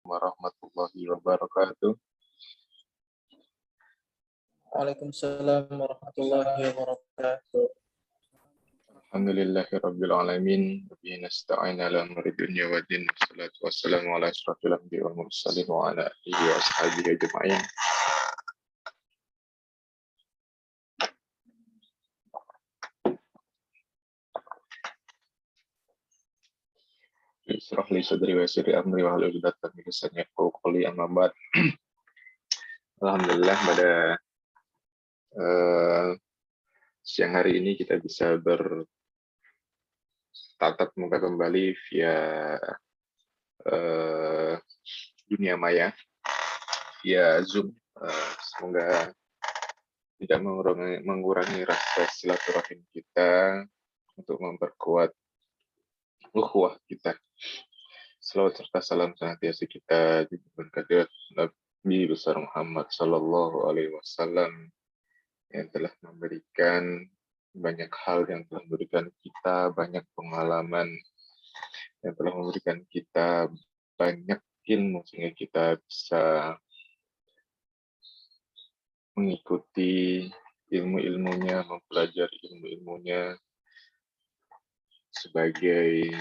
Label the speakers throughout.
Speaker 1: Warahmatullahi wabarakatuh.
Speaker 2: Waalaikumsalam warahmatullahi wabarakatuh.
Speaker 1: Alhamdulillahirabbil alamin. Wabihi nasta'in ala umuri dunya waddin. Wassalatu wassalamu ala asyrafil anbiya'i wal mursalin wa ala alihi wa ashabihi ajma'in. Israh li sadri wa yassir li amri wa hlul 'uqdatam min lisani yafqahu qawli, amma ba'd. Alhamdulillah pada siang hari ini kita bisa bertatap muka kembali via dunia maya, via Zoom. Semoga tidak mengurangi rasa silaturahim kita untuk memperkuat ukhuwah kita. Selawat serta salam senantiasa kita diberikan Nabi besar Muhammad Sallallahu Alaihi Wasallam yang telah memberikan banyak hal, yang telah memberikan kita banyak pengalaman, yang telah memberikan kita banyak ilmu sehingga kita bisa mengikuti ilmu-ilmunya, mempelajari ilmu-ilmunya sebagai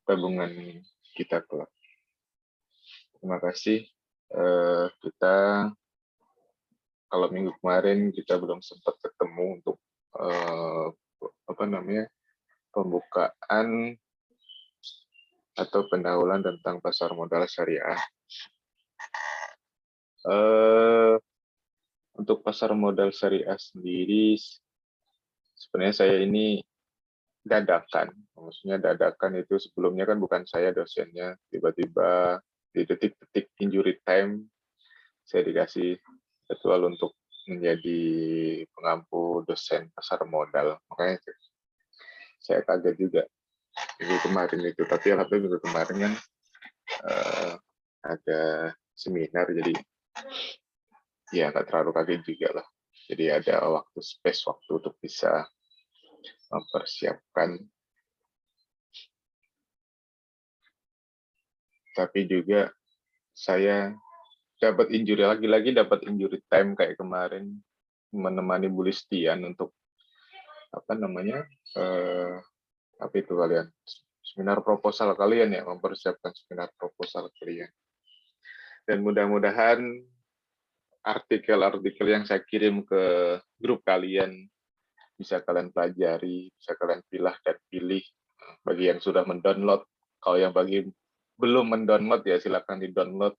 Speaker 1: tabungan kita kelak. Terima kasih. Kita kalau minggu kemarin kita belum sempat ketemu untuk pembukaan atau pendahuluan tentang pasar modal syariah. Untuk pasar modal syariah sendiri, sebenarnya saya ini dadakan. Maksudnya dadakan itu sebelumnya kan bukan saya dosennya, tiba-tiba di detik-detik injury time saya dikasih jadwal untuk menjadi pengampu dosen pasar modal. Makanya saya kaget juga minggu kemarin itu. Tapi alhamdulillah minggu kemarin kan ada seminar, jadi ya nggak terlalu kaget juga lah. Jadi ada waktu untuk bisa mempersiapkan. Tapi juga saya dapat injury dapat injury time kayak kemarin, menemani Bu Listian untuk seminar proposal kalian ya, mempersiapkan seminar proposal kalian. Dan mudah-mudahan artikel-artikel yang saya kirim ke grup kalian bisa kalian pelajari, bisa kalian pilih dan pilih. Bagi yang sudah mendownload, kalau yang bagi belum mendownload ya silakan di-download.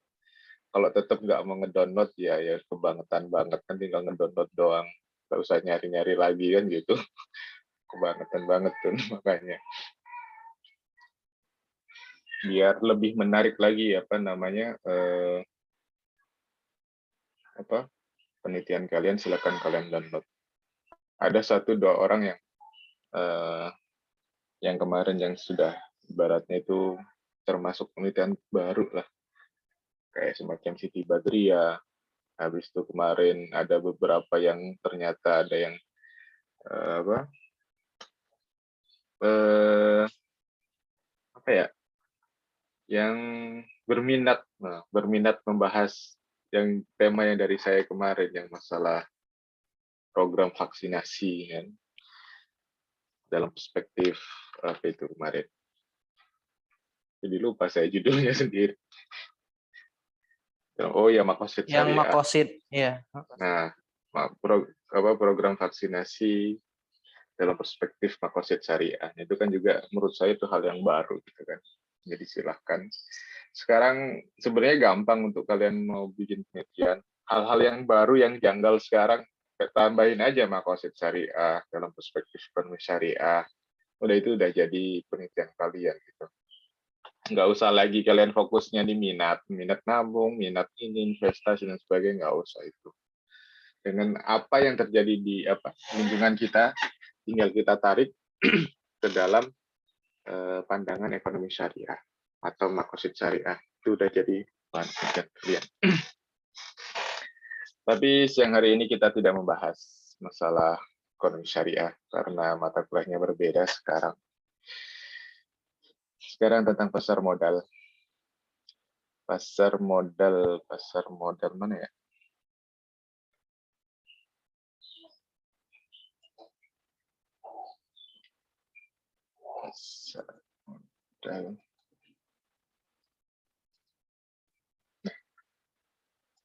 Speaker 1: Kalau tetap nggak mau ngedownload ya kebangetan banget, kan tinggal ngedownload doang, nggak usah nyari-nyari lagi kan gitu. Kebangetan banget tuh makanya. Biar lebih menarik lagi penelitian kalian, silakan kalian download. Ada 1-2 orang yang kemarin yang sudah ibaratnya itu termasuk penelitian baru lah, kayak semacam Siti Badriah. Habis itu kemarin ada beberapa yang ternyata ada yang yang berminat membahas yang tema yang dari saya kemarin, yang masalah program vaksinasi kan, dalam perspektif itu kemarin. Jadi lupa saya judulnya sendiri. Oh ya, Makosid Syariah.
Speaker 2: Yang Makosid, ya.
Speaker 1: Nah, program vaksinasi dalam perspektif Makosid Syariah itu kan juga menurut saya itu hal yang baru gitu kan. Jadi silahkan. Sekarang sebenarnya gampang untuk kalian mau bikin penelitian. Hal-hal yang baru yang janggal sekarang, tambahin aja Makosid Syariah dalam perspektif ekonomi syariah. Udah itu udah jadi penelitian kalian gitu. Nggak usah lagi kalian fokusnya di minat nabung, minat ini, investasi dan sebagainya, nggak usah itu. Dengan apa yang terjadi di lingkungan kita, tinggal kita tarik ke dalam pandangan ekonomi syariah atau makosid syariah. Itu udah jadi bahan penelitian kalian. Tapi siang hari ini kita tidak membahas masalah ekonomi syariah karena mata kuliahnya berbeda sekarang. sekarang tentang pasar modal. Pasar modal mana ya? Pasar modal.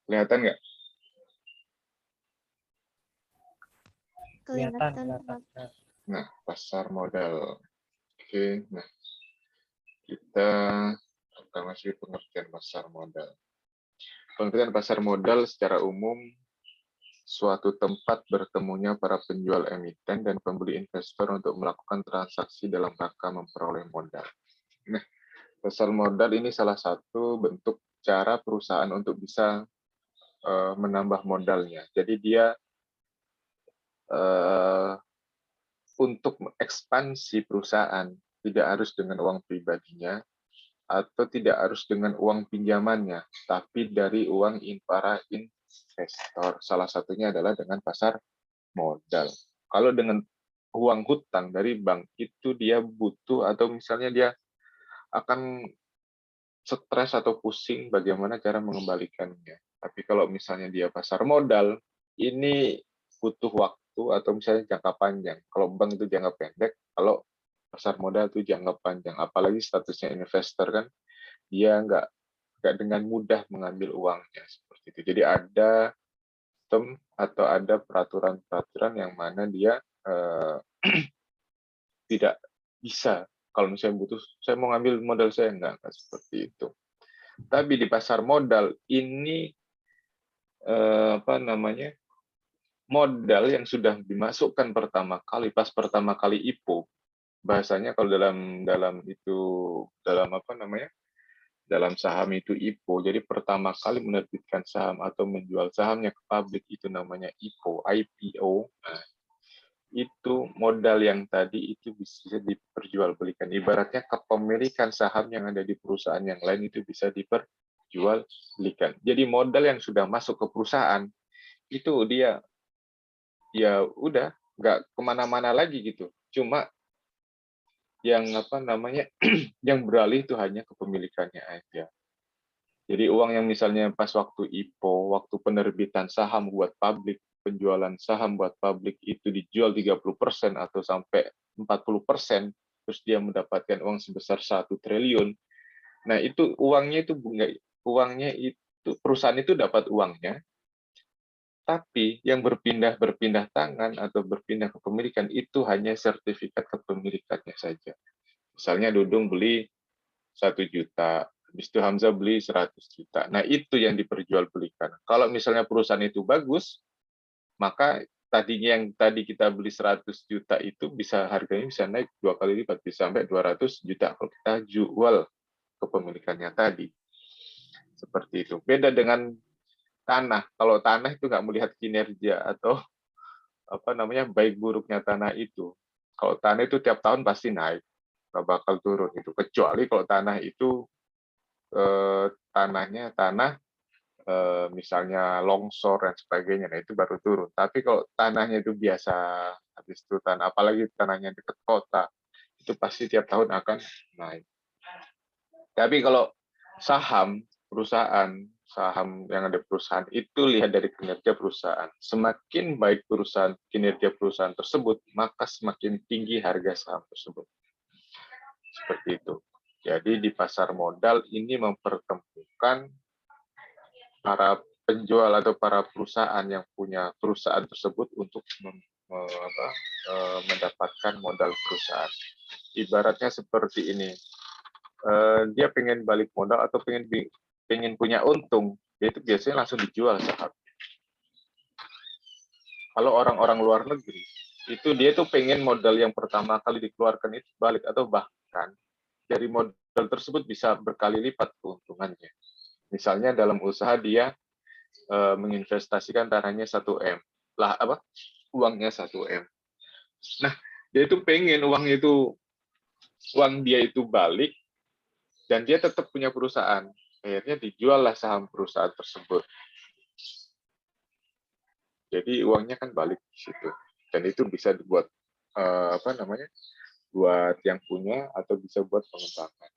Speaker 1: Kelihatan nggak?
Speaker 3: Kelihatan.
Speaker 1: Nah, pasar modal. Oke, nah kita pertama sih pengertian pasar modal. Pengertian pasar modal secara umum suatu tempat bertemunya para penjual emiten dan pembeli investor untuk melakukan transaksi dalam rangka memperoleh modal. Nah, pasar modal ini salah satu bentuk cara perusahaan untuk bisa menambah modalnya. Jadi dia untuk mengekspansi perusahaan tidak harus dengan uang pribadinya atau tidak harus dengan uang pinjamannya, tapi dari uang para investor. Salah satunya adalah dengan pasar modal. Kalau dengan uang hutang dari bank itu dia butuh atau misalnya dia akan stres atau pusing bagaimana cara mengembalikannya. Tapi kalau misalnya dia pasar modal, ini butuh waktu atau misalnya jangka panjang. Kalau bank itu jangka pendek, kalau pasar modal itu jangka panjang. Apalagi statusnya investor kan, dia nggak dengan mudah mengambil uangnya seperti itu. Jadi ada sistem atau ada peraturan-peraturan yang mana dia tidak bisa. Kalau misalnya butuh, saya mau ngambil modal saya enggak seperti itu. Tapi di pasar modal ini modal yang sudah dimasukkan pertama kali pas pertama kali IPO, bahasanya kalau dalam saham itu IPO. Jadi pertama kali menerbitkan saham atau menjual sahamnya ke publik itu namanya IPO. Nah, itu modal yang tadi itu bisa diperjualbelikan. Ibaratnya kepemilikan saham yang ada di perusahaan yang lain itu bisa diperjualbelikan. Jadi modal yang sudah masuk ke perusahaan itu dia ya udah nggak kemana-mana lagi gitu. Cuma yang yang beralih itu hanya kepemilikannya aja. Jadi uang yang misalnya pas waktu IPO, waktu penerbitan saham buat publik, penjualan saham buat publik itu dijual 30% atau sampai 40%, terus dia mendapatkan uang sebesar 1 triliun. Nah, itu uangnya itu perusahaan itu dapat uangnya, tapi yang berpindah tangan atau berpindah kepemilikan itu hanya sertifikat kepemilikannya saja. Misalnya Dudung beli 1 juta, habis itu Hamzah beli 100 juta. Nah, itu yang diperjualbelikan. Kalau misalnya perusahaan itu bagus, maka yang tadi kita beli 100 juta itu harganya bisa naik 2 kali lipat, bisa sampai 200 juta kalau kita jual kepemilikannya tadi. Seperti itu. Beda dengan tanah. Kalau tanah itu nggak melihat kinerja atau baik buruknya tanah itu. Kalau tanah itu tiap tahun pasti naik, nggak bakal turun itu. Kecuali kalau tanah itu misalnya longsor dan sebagainya, nah itu baru turun. Tapi kalau tanahnya itu biasa, habis itu apalagi tanahnya dekat kota, itu pasti tiap tahun akan naik. Tapi kalau perusahaan saham yang ada perusahaan itu lihat dari kinerja perusahaan. Semakin baik kinerja perusahaan tersebut, maka semakin tinggi harga saham tersebut. Seperti itu. Jadi di pasar modal ini mempertemukan para penjual atau para perusahaan yang punya perusahaan tersebut untuk mendapatkan modal perusahaan. Ibaratnya seperti ini, dia pengen balik modal atau pengen punya untung, dia itu biasanya langsung dijual saham. Kalau orang-orang luar negeri, itu dia tuh pengen modal yang pertama kali dikeluarkan itu balik, atau bahkan dari modal tersebut bisa berkali lipat keuntungannya. Misalnya dalam usaha dia menginvestasikan tanahnya 1 M. Uangnya 1 M. Nah, dia itu pengen uang dia itu balik dan dia tetap punya perusahaan. Akhirnya dijuallah saham perusahaan tersebut. Jadi uangnya kan balik di situ. Dan itu bisa dibuat buat yang punya atau bisa buat pengembangan.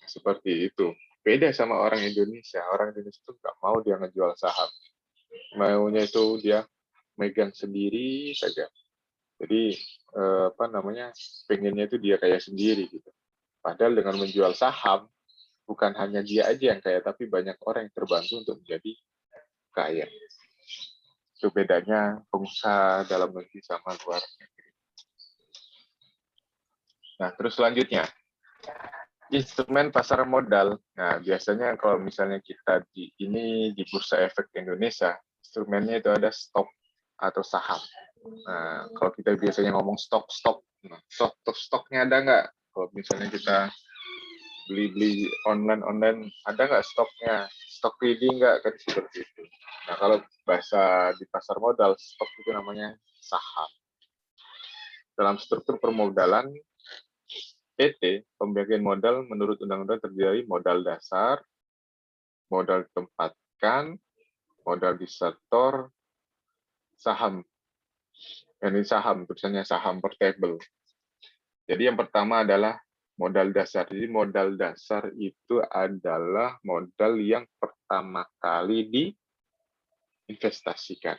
Speaker 1: seperti itu. Beda sama orang Indonesia. Orang Indonesia itu nggak mau dia ngejual saham. Maunya itu dia megang sendiri saja. Jadi pengennya itu dia kaya sendiri gitu. Padahal dengan menjual saham bukan hanya dia aja yang kaya, tapi banyak orang yang terbantu untuk menjadi kaya. Itu bedanya pengusaha dalam negeri sama luar negeri. Nah, terus selanjutnya instrumen pasar modal. Nah, biasanya kalau misalnya kita di Bursa Efek Indonesia, instrumennya itu ada stok atau saham. Nah, kalau kita biasanya ngomong stok, nah, stoknya ada nggak? Kalau misalnya kita beli online, ada nggak stoknya? Stok reading nggak? Kan seperti itu. Nah, kalau bahasa di pasar modal, stok itu namanya saham. Dalam struktur permodalan, PT, pembagian modal menurut undang-undang terdiri dari modal dasar, modal ditempatkan, modal disetor, saham. Ini saham, tulisannya saham portable. Jadi yang pertama adalah modal dasar. Jadi modal dasar itu adalah modal yang pertama kali diinvestasikan.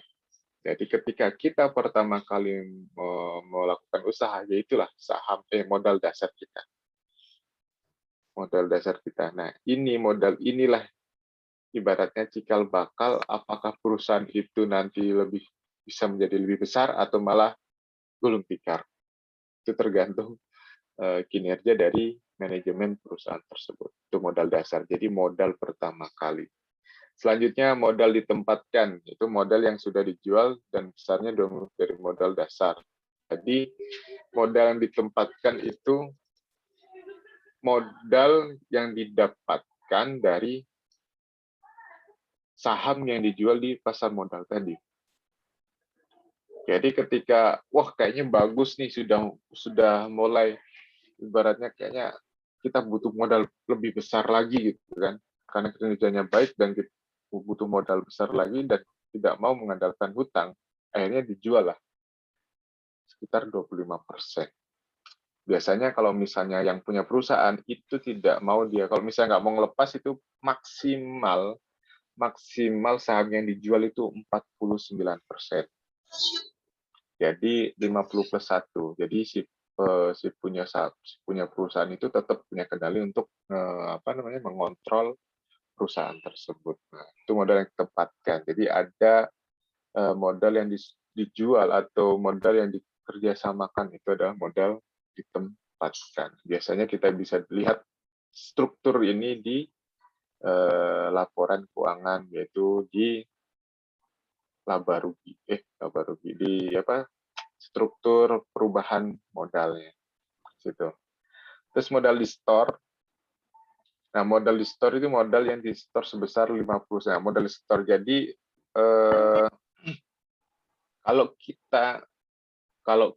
Speaker 1: Jadi ketika kita pertama kali melakukan usaha, yaitulah saham, modal dasar kita. Modal dasar kita. Nah, inilah ibaratnya cikal bakal apakah perusahaan itu nanti bisa menjadi lebih besar atau malah gulung tikar. Itu tergantung kinerja dari manajemen perusahaan tersebut. Itu modal dasar. Jadi modal pertama kali. Selanjutnya modal ditempatkan, itu modal yang sudah dijual dan besarnya dari modal dasar. Jadi modal yang ditempatkan itu modal yang didapatkan dari saham yang dijual di pasar modal tadi. Jadi ketika kayaknya bagus nih, sudah mulai ibaratnya kayaknya kita butuh modal lebih besar lagi gitu kan, karena kinerjanya baik dan kita butuh modal besar lagi dan tidak mau mengandalkan hutang, akhirnya dijual lah sekitar 25%. Biasanya kalau misalnya yang punya perusahaan itu tidak mau dia, kalau misalnya nggak mau ngelepas itu maksimal saham yang dijual itu 49%. Jadi 50+1. Jadi si punya perusahaan itu tetap punya kendali untuk mengontrol perusahaan tersebut. Nah, itu modal yang ditempatkan. Jadi ada modal yang dijual atau modal yang dikerjasamakan, itu adalah modal ditempatkan. Biasanya kita bisa lihat struktur ini di laporan keuangan, yaitu di laba rugi di struktur perubahan modalnya situ. Terus modal di store. Nah, modal di store itu modal yang di store sebesar 50%. Nah, modal di store. Jadi kalau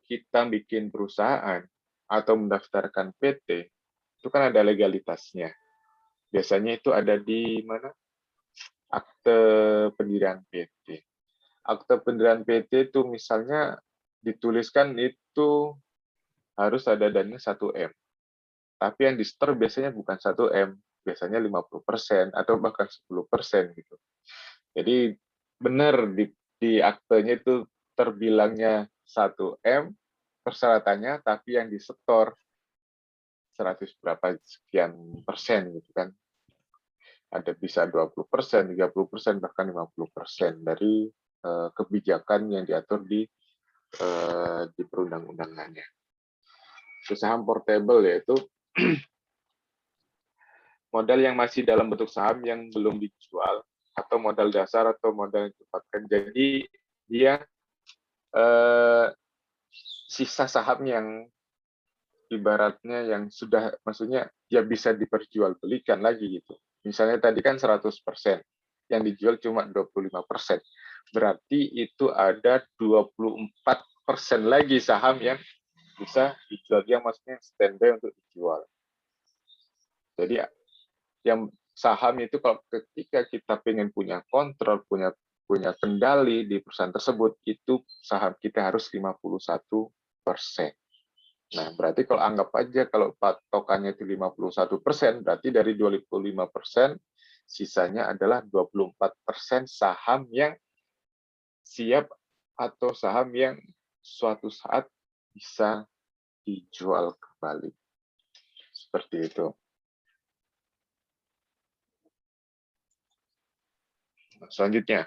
Speaker 1: kita bikin perusahaan atau mendaftarkan PT, itu kan ada legalitasnya. Biasanya itu ada di mana? Akte pendirian PT. Akte pendirian PT itu misalnya dituliskan itu harus ada dana 1M. Tapi yang di store biasanya bukan 1M, biasanya 50% atau bahkan 10% gitu. Jadi benar di aktenya itu terbilangnya 1M persyaratannya, tapi yang disetor 100 berapa sekian persen gitu kan. Ada bisa 20%, 30%, bahkan 50% dari kebijakan yang diatur di perundang-undangannya. Saham portable yaitu modal yang masih dalam bentuk saham yang belum dijual, atau modal dasar atau modal yang ditempatkan. Jadi dia sisa saham yang ibaratnya yang sudah, maksudnya ya bisa diperjualbelikan lagi gitu. Misalnya tadi kan 100%, yang dijual cuma 25%. Berarti itu ada 24% lagi saham yang bisa dijual, yang maksudnya standby untuk dijual. Jadi yang saham itu kalau ketika kita pengen punya kontrol, punya kendali di perusahaan tersebut, itu saham kita harus 51%. Nah, berarti kalau anggap aja kalau patokannya itu 51%, berarti dari 25%, sisanya adalah 24% saham yang siap atau saham yang suatu saat bisa dijual kembali. Seperti itu. Selanjutnya,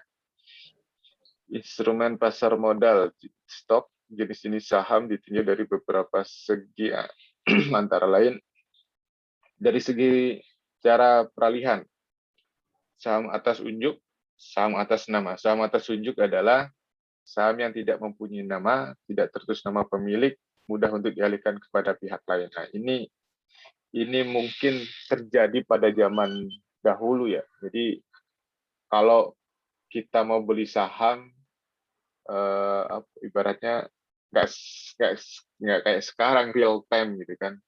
Speaker 1: instrumen pasar modal stok jenis-jenis saham ditinjau dari beberapa segi, antara lain dari segi cara peralihan. Saham atas unjuk, saham atas nama. Saham atas unjuk adalah saham yang tidak mempunyai nama, tidak tertulis nama pemilik, mudah untuk dialihkan kepada pihak lain. Nah, ini mungkin terjadi pada zaman dahulu ya. Jadi kalau kita mau beli saham, ibaratnya nggak nggak nggak kayak sekarang real time gitu kan.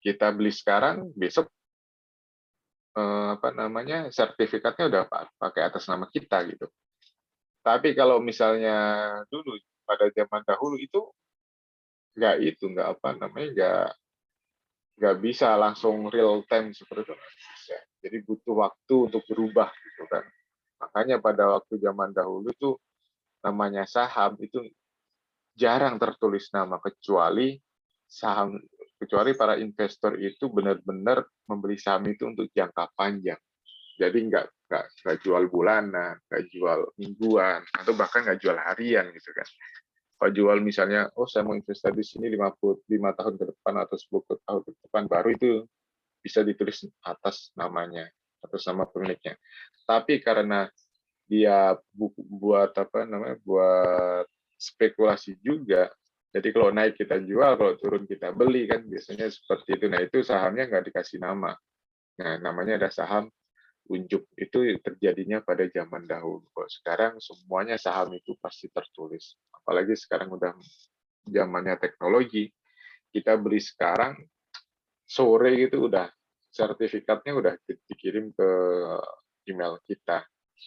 Speaker 1: Kita beli sekarang, besok sertifikatnya udah pakai atas nama kita gitu. Tapi kalau misalnya dulu pada zaman dahulu itu nggak bisa langsung real time seperti itu, nggak bisa. Jadi butuh waktu untuk berubah gitu kan. Makanya pada waktu zaman dahulu itu namanya saham itu jarang tertulis nama, kecuali para investor itu benar-benar membeli saham itu untuk jangka panjang. Jadi nggak jual bulanan, nggak jual mingguan, atau bahkan nggak jual harian gitu kan. Kalau jual misalnya, oh saya mau investasi di sini 5 tahun ke depan atau 10 tahun ke depan, baru itu bisa ditulis atas namanya, atas nama pemiliknya. Tapi karena dia buat spekulasi juga, jadi kalau naik kita jual, kalau turun kita beli kan, biasanya seperti itu. Nah, itu sahamnya nggak dikasih nama. Nah, namanya ada saham unjuk. Itu terjadinya pada zaman dahulu. Kalau sekarang semuanya saham itu pasti tertulis. Apalagi sekarang udah zamannya teknologi. Kita beli sekarang, sore gitu udah sertifikatnya udah dikirim ke email kita.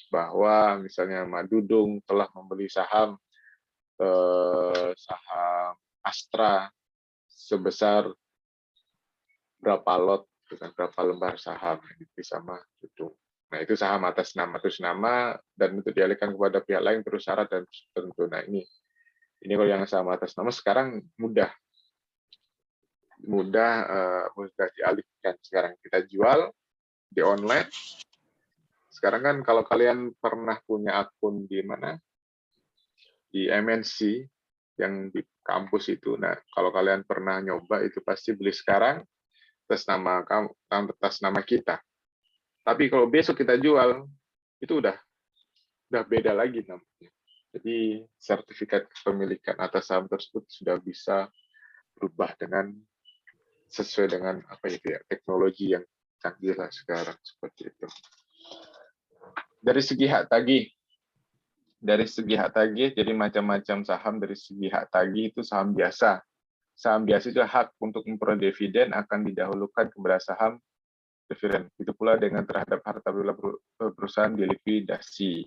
Speaker 1: Bahwa misalnya Madudung telah membeli saham Astra sebesar berapa lot dengan berapa lembar saham yang dibeli sama Dudung. Nah, itu saham atas nama dan itu dialihkan kepada pihak lain terus syarat dan tertentu. Nah, ini kalau yang saham atas nama sekarang mudah dialihkan. Sekarang kita jual di online. Sekarang kan kalau kalian pernah punya akun di mana? Di MNC yang di kampus itu. Nah, kalau kalian pernah nyoba itu pasti beli sekarang atas nama kita. Tapi kalau besok kita jual, itu udah beda lagi namanya. Jadi sertifikat kepemilikan atas saham tersebut sudah bisa berubah sesuai dengan teknologi yang canggih lah sekarang seperti itu. Dari segi hak tagih, jadi macam-macam saham. Dari segi hak tagih itu saham biasa. Saham biasa itu hak untuk memperoleh dividen akan didahulukan kepada saham preferen. Itu pula dengan terhadap harta bila perusahaan dilikuidasi.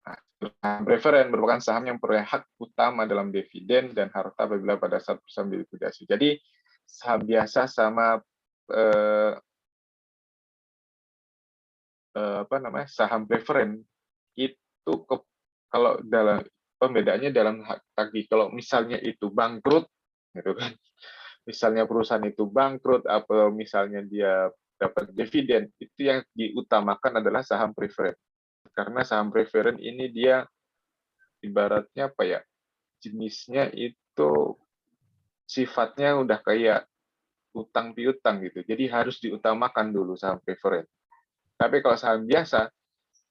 Speaker 1: Nah, saham preferen merupakan saham yang memperoleh hak utama dalam dividen dan harta apabila pada saat perusahaan dilikuidasi. Jadi saham biasa sama saham preferen itu kalau dalam pembedaannya dalam hak tagih. Kalau misalnya itu bangkrut, gitu kan? Misalnya perusahaan itu bangkrut, atau misalnya dia dapat dividen, itu yang diutamakan adalah saham preferen. Karena saham preferen ini dia ibaratnya jenisnya itu sifatnya udah kayak utang piutang gitu. Jadi harus diutamakan dulu saham preferen. Tapi kalau saham biasa,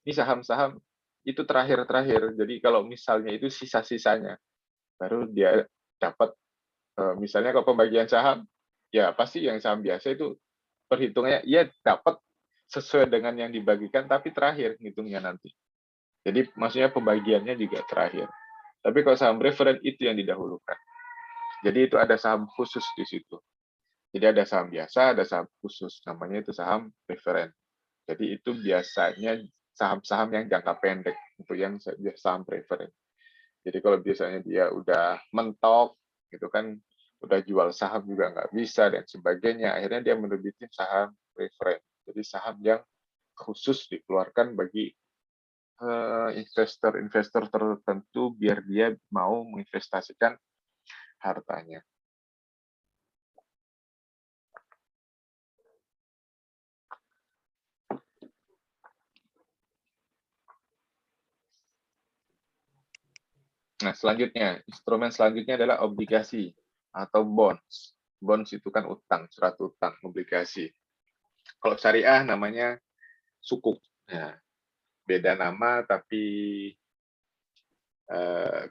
Speaker 1: ini saham-saham itu terakhir-terakhir. Jadi kalau misalnya itu sisa-sisanya, baru dia dapat, misalnya kalau pembagian saham, ya pasti yang saham biasa itu perhitungannya ia dapat sesuai dengan yang dibagikan, tapi terakhir ngitungnya nanti. Jadi maksudnya pembagiannya juga terakhir. Tapi kalau saham preferen itu yang didahulukan. Jadi itu ada saham khusus di situ. Jadi ada saham biasa, ada saham khusus. Namanya itu saham preferen. Jadi itu biasanya saham-saham yang jangka pendek untuk yang saham preferen. Jadi kalau biasanya dia udah mentok, gitu kan, udah jual saham juga nggak bisa dan sebagainya. Akhirnya dia menerbitkan saham preferred. Jadi saham yang khusus dikeluarkan bagi investor-investor tertentu biar dia mau menginvestasikan hartanya. Nah, selanjutnya, instrumen selanjutnya adalah obligasi atau bonds. Bonds itu kan utang, surat utang, obligasi. Kalau syariah namanya sukuk. Nah, beda nama tapi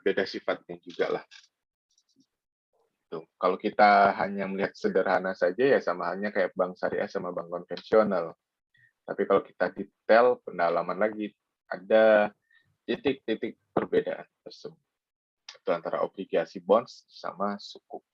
Speaker 1: beda sifatnya juga lah. Tuh. Kalau kita hanya melihat sederhana saja ya sama halnya kayak bank syariah sama bank konvensional. Tapi kalau kita detail pendalaman lagi ada titik-titik perbedaan tersebut. Itu antara obligasi bonds sama sukuk.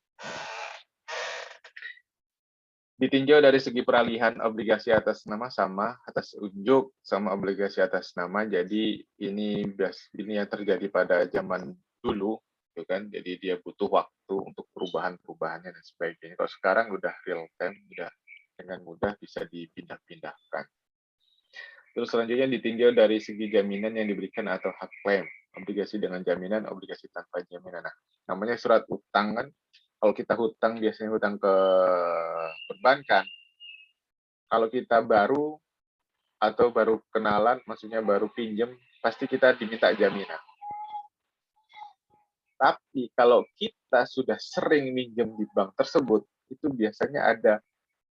Speaker 1: Ditinjau dari segi peralihan obligasi atas nama sama atas unjuk sama obligasi atas nama. Jadi ini yang terjadi pada zaman dulu, gitu kan. Jadi dia butuh waktu untuk perubahan-perubahannya dan sebagainya. Kalau sekarang udah real time, udah dengan mudah bisa dipindah-pindahkan. Terus selanjutnya ditinjau dari segi jaminan yang diberikan atau hak klaim. Obligasi dengan jaminan, obligasi tanpa jaminan. Nah, namanya surat utang kan. Kalau kita hutang biasanya hutang ke perbankan. Kalau kita baru atau baru kenalan, maksudnya baru pinjem, pasti kita diminta jaminan. Tapi kalau kita sudah sering minjem di bank tersebut, itu biasanya ada,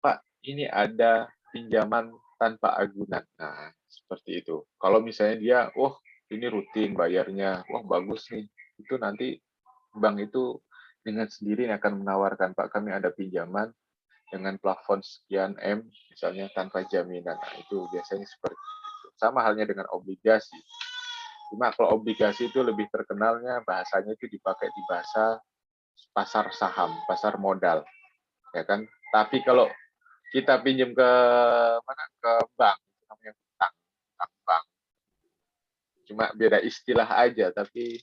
Speaker 1: Pak, ini ada pinjaman tanpa agunan. Nah, seperti itu. Kalau misalnya dia, ini rutin bayarnya, bagus nih. Itu nanti bank itu dengan sendiri akan menawarkan, Pak, kami ada pinjaman dengan plafon sekian M, misalnya tanpa jaminan. Nah, itu biasanya seperti itu. Sama halnya dengan obligasi. Cuma kalau obligasi itu lebih terkenalnya bahasanya itu dipakai di bahasa pasar saham, pasar modal, ya kan? Tapi kalau kita pinjam ke bank, itu namanya utang bank. Cuma beda istilah aja, tapi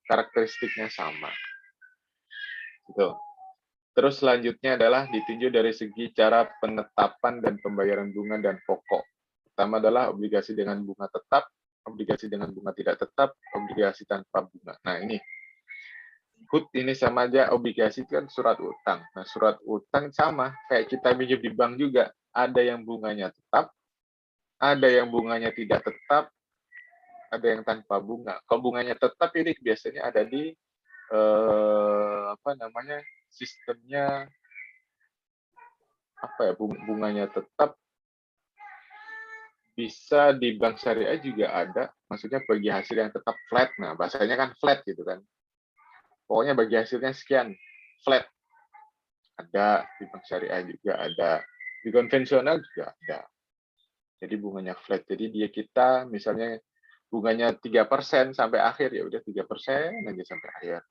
Speaker 1: karakteristiknya sama. Gitu. Terus selanjutnya adalah ditinjau dari segi cara penetapan dan pembayaran bunga dan pokok. Pertama adalah obligasi dengan bunga tetap, obligasi dengan bunga tidak tetap, obligasi tanpa bunga. Nah ini, ini sama aja, obligasi itu kan surat utang. Nah surat utang sama, kayak kita minjem di bank juga. Ada yang bunganya tetap, ada yang bunganya tidak tetap, ada yang tanpa bunga. Kalau bunganya tetap ini biasanya ada di sistemnya bunganya tetap bisa di bank syariah juga ada, maksudnya bagi hasil yang tetap flat. Nah, bahasanya kan flat gitu kan. Pokoknya bagi hasilnya sekian, flat. Ada di bank syariah juga ada, di konvensional juga ada. Jadi bunganya flat. Jadi kita misalnya bunganya 3% sampai akhir, ya udah 3% aja sampai akhir.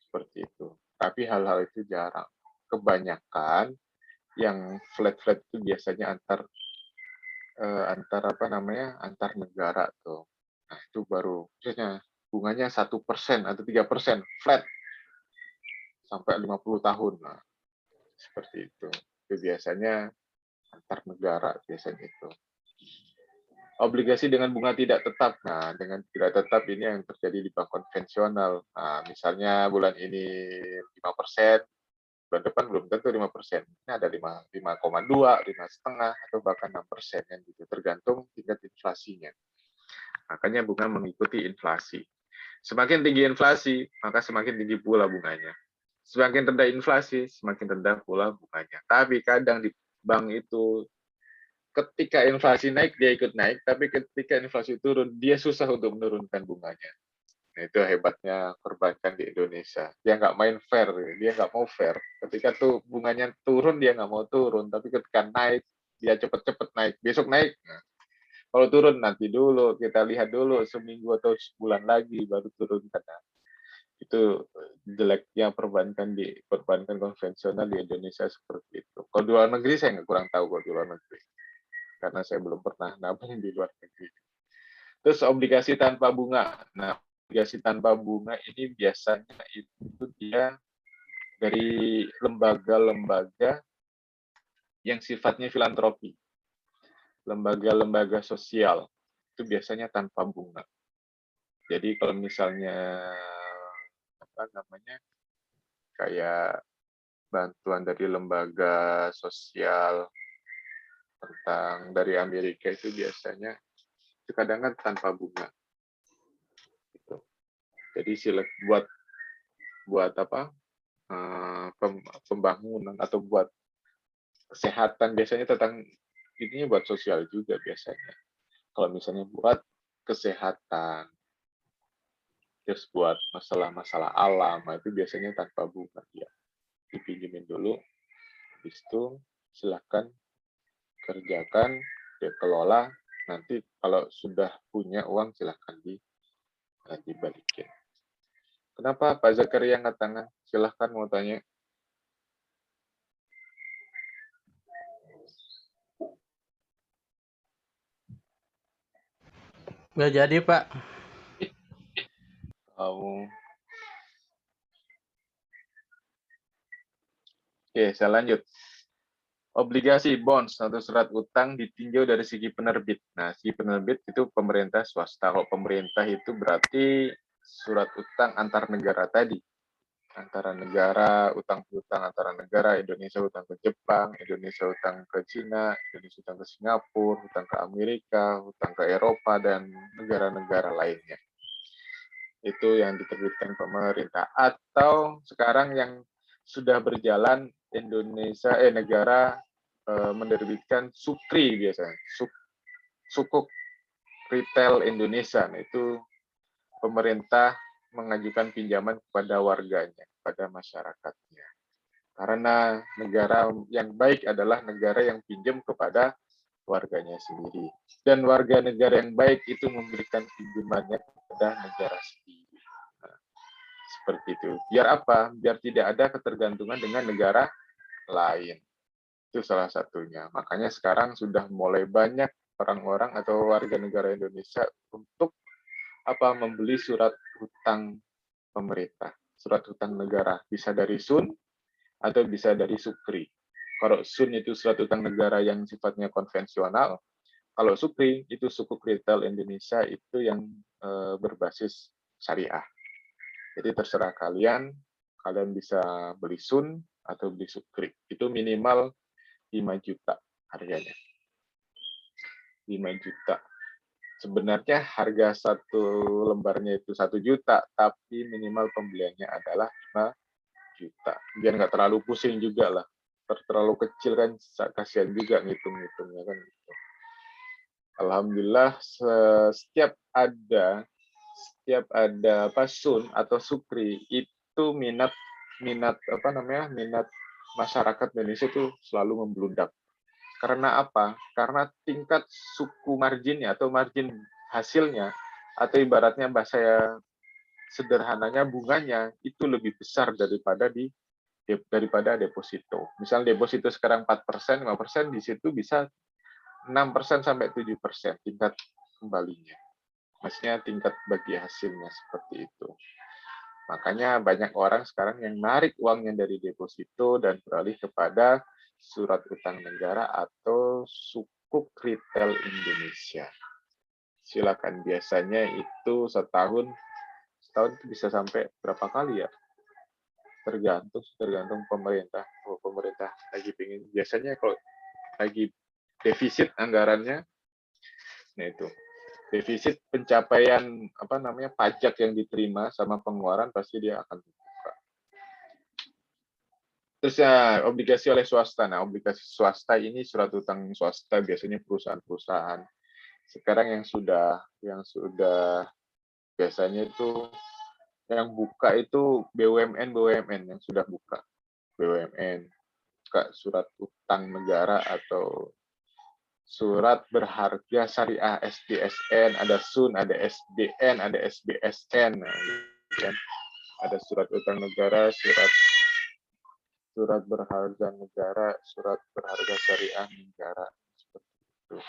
Speaker 1: Seperti itu. Tapi hal-hal itu jarang. Kebanyakan yang flat-flat itu biasanya antar negara tuh. Nah itu baru misalnya bunganya 1% atau 3% flat sampai 50 tahun. Nah, seperti itu. Itu biasanya antar negara biasanya itu. Obligasi dengan bunga tidak tetap. Nah, dengan tidak tetap ini yang terjadi di bank konvensional. Nah, misalnya bulan ini 5%, bulan depan belum tentu 5%. Ini ada 5,2, 5,5, atau bahkan 6% yang gitu, tergantung tingkat inflasinya. Makanya bunga mengikuti inflasi. Semakin tinggi inflasi, maka semakin tinggi pula bunganya. Semakin rendah inflasi, semakin rendah pula bunganya. Tapi kadang di bank itu ketika inflasi naik, dia ikut naik, tapi ketika inflasi turun, dia susah untuk menurunkan bunganya. Nah, itu hebatnya perbankan di Indonesia. Dia nggak main fair, dia nggak mau fair. Ketika tuh bunganya turun, dia nggak mau turun. Tapi ketika naik, dia cepet-cepet naik. Besok naik. Nah, kalau turun nanti dulu, kita lihat dulu seminggu atau sebulan lagi baru turun. Karena itu jeleknya perbankan konvensional di Indonesia seperti itu. Kalau di luar negeri saya nggak kurang tahu kalau di luar negeri. Karena saya belum pernah nabung di luar negeri. Terus obligasi tanpa bunga. Nah, obligasi tanpa bunga ini biasanya itu dia dari lembaga-lembaga yang sifatnya filantropi, lembaga-lembaga sosial, itu biasanya tanpa bunga. Jadi kalau misalnya apa namanya kayak bantuan dari lembaga sosial tentang dari Amerika itu biasanya itu kadang kan tanpa bunga. Gitu. Jadi buat apa pembangunan atau buat kesehatan biasanya tentang intinya buat sosial juga biasanya. Kalau misalnya buat kesehatan, terus buat masalah-masalah alam, itu biasanya tanpa bunga ya. Dipinjemin dulu, habis itu silahkan kerjakan, dikelola, nanti kalau sudah punya uang silahkan dibalikin. Kenapa Pak Zakaria angkat tangan? Silahkan mau tanya.
Speaker 2: Nggak jadi, Pak.
Speaker 1: Kamu. Oke, saya lanjut. Obligasi, bonds, atau surat utang ditinjau dari segi penerbit. Nah, segi penerbit itu pemerintah swasta. Kalau pemerintah itu berarti surat utang antar negara tadi. Antara negara, utang piutang antara negara, Indonesia utang ke Jepang, Indonesia utang ke Cina, Indonesia utang ke Singapura, utang ke Amerika, utang ke Eropa, dan negara-negara lainnya. Itu yang diterbitkan pemerintah. Atau sekarang yang sudah berjalan negara menerbitkan SUKRI biasanya, Sukuk Retail Indonesia. Nah, itu pemerintah mengajukan pinjaman kepada warganya, pada masyarakatnya. Karena negara yang baik adalah negara yang pinjam kepada warganya sendiri. Dan warga negara yang baik itu memberikan pinjamannya kepada negara sendiri. Nah, seperti itu. Biar apa? Biar tidak ada ketergantungan dengan negara lain. Itu salah satunya. Makanya sekarang sudah mulai banyak orang-orang atau warga negara Indonesia untuk membeli surat hutang pemerintah, surat hutang negara, bisa dari Sun atau bisa dari Sukri. Kalau Sun itu surat hutang negara yang sifatnya konvensional, kalau Sukri itu Sukuk Retail Indonesia itu yang berbasis syariah. Jadi terserah kalian bisa beli Sun atau beli Sukri. Itu minimal 5 juta harganya. 5 juta. Sebenarnya harga satu lembarnya itu 1 juta, tapi minimal pembeliannya adalah 5 juta. Biar nggak terlalu pusing juga lah. Terlalu kecil kan kasihan juga ngitung-ngitungnya kan. Alhamdulillah setiap ada Sun atau Sukri itu minat masyarakat Indonesia itu selalu membludak. Karena apa? Karena tingkat suku marginnya atau margin hasilnya atau ibaratnya bahasa sederhananya bunganya itu lebih besar daripada deposito. Misal deposito sekarang 4%, 5%, di situ bisa 6% sampai 7% tingkat kembalinya. Maksudnya tingkat bagi hasilnya seperti itu. Makanya banyak orang sekarang yang narik uangnya dari deposito dan beralih kepada surat utang negara atau Sukuk Retail Indonesia. Silakan, biasanya itu setahun itu bisa sampai berapa kali ya? Tergantung pemerintah. Kalau pemerintah lagi pengen, biasanya kalau lagi defisit anggarannya, nah itu defisit pencapaian pajak yang diterima sama pengeluaran pasti dia akan buka. Terus ya obligasi oleh swasta. Nah, obligasi swasta ini surat utang swasta biasanya perusahaan-perusahaan. Sekarang yang sudah biasanya itu yang buka itu BUMN yang sudah buka. BUMN buka surat utang negara atau surat berharga syariah SDSN, ada SUN, ada SBN, ada SBSN. Nah, kan? Ada surat utang negara, surat berharga negara, surat berharga syariah negara, seperti itu.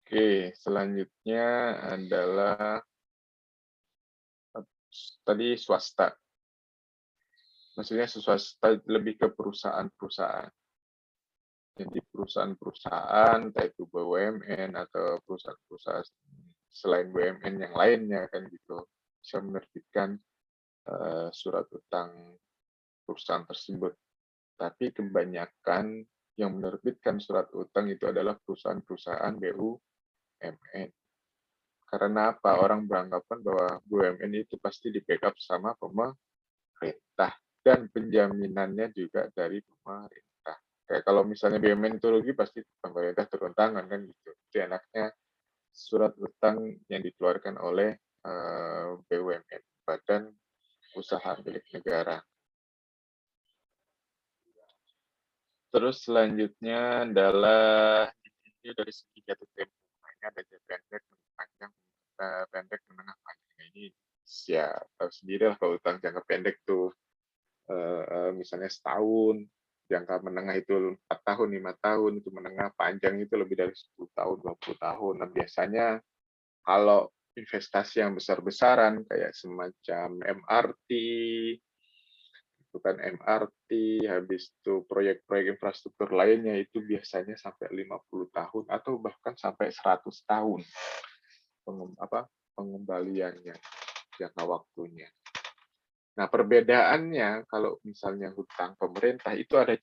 Speaker 1: Oke, selanjutnya adalah tadi swasta. Maksudnya swasta lebih ke perusahaan-perusahaan. Jadi perusahaan-perusahaan, entah itu BUMN atau perusahaan-perusahaan selain BUMN yang lainnya kan gitu, bisa menerbitkan surat utang perusahaan tersebut. Tapi kebanyakan yang menerbitkan surat utang itu adalah perusahaan-perusahaan BUMN. Karena apa? Orang beranggapan bahwa BUMN itu pasti di-backup sama pemerintah dan penjaminannya juga dari pemerintah. Kayak kalau misalnya BUMN itu rugi, pasti pemerintah turun tangan kan gitu. Itu enaknya surat utang yang dikeluarkan oleh BUMN, Badan Usaha Milik Negara. Terus selanjutnya adalah dari segi jatuh tempo. Ini ada jatuh pendek, panjang, pendek, menengah, panjang. Ini siap tahu sendiri lah kalau utang jangka pendek tuh misalnya setahun, jangka menengah itu 4 tahun, 5 tahun, itu menengah, panjang itu lebih dari 10 tahun, 20 tahun. Nah, biasanya kalau investasi yang besar-besaran kayak semacam MRT, itu kan MRT, habis itu proyek-proyek infrastruktur lainnya itu biasanya sampai 50 tahun atau bahkan sampai 100 tahun pengembaliannya, jangka waktunya. Nah, perbedaannya kalau misalnya hutang pemerintah itu ada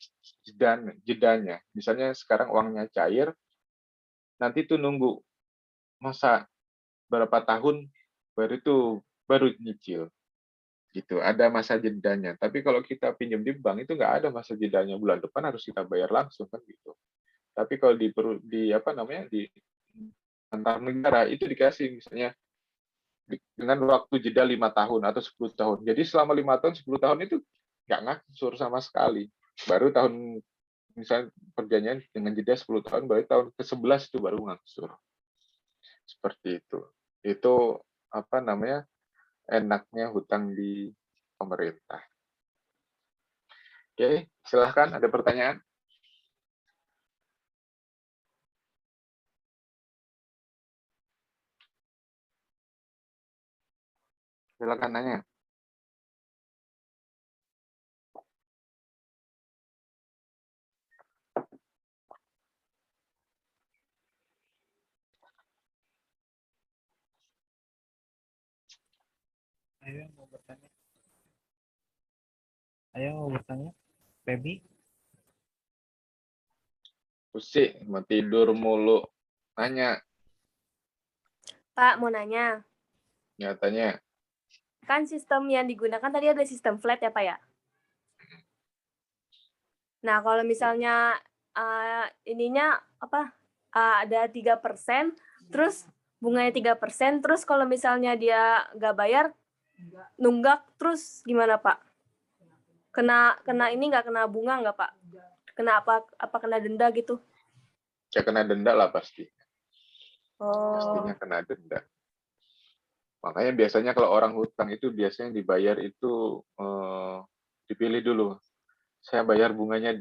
Speaker 1: jedanya. Misalnya sekarang uangnya cair, nanti itu nunggu masa berapa tahun baru nyicil. Gitu, ada masa jedanya. Tapi kalau kita pinjam di bank itu nggak ada masa jedanya, bulan depan harus kita bayar langsung kan gitu. Tapi kalau di apa namanya di antar negara itu dikasih misalnya dengan waktu jeda 5 tahun atau 10 tahun. Jadi selama 5 tahun, 10 tahun itu nggak ngangsur sama sekali. Baru tahun misalnya perjanjian dengan jeda 10 tahun, baru tahun ke-11 itu baru ngangsur. Seperti itu. Itu apa namanya enaknya hutang di pemerintah. Oke, silahkan ada pertanyaan. Silakan nanya.
Speaker 2: Ayo mau bertanya. Ayo mau bertanya. Feby.
Speaker 1: Pusing, mau tidur mulu. Nanya.
Speaker 3: Pak, mau nanya.
Speaker 1: Nyatanya.
Speaker 3: Kan sistem yang digunakan tadi ada sistem flat ya, Pak ya? Nah, kalau misalnya ininya apa? Ada 3%, terus bunganya 3%, terus kalau misalnya dia nggak bayar, nunggak, terus gimana, Pak? Kena ini nggak kena bunga nggak, Pak? Kena apa kena denda gitu?
Speaker 1: Ya kena denda lah pasti.
Speaker 3: Oh.
Speaker 1: Pastinya kena denda. Makanya biasanya kalau orang hutang itu biasanya dibayar itu dipilih dulu. Saya bayar bunganya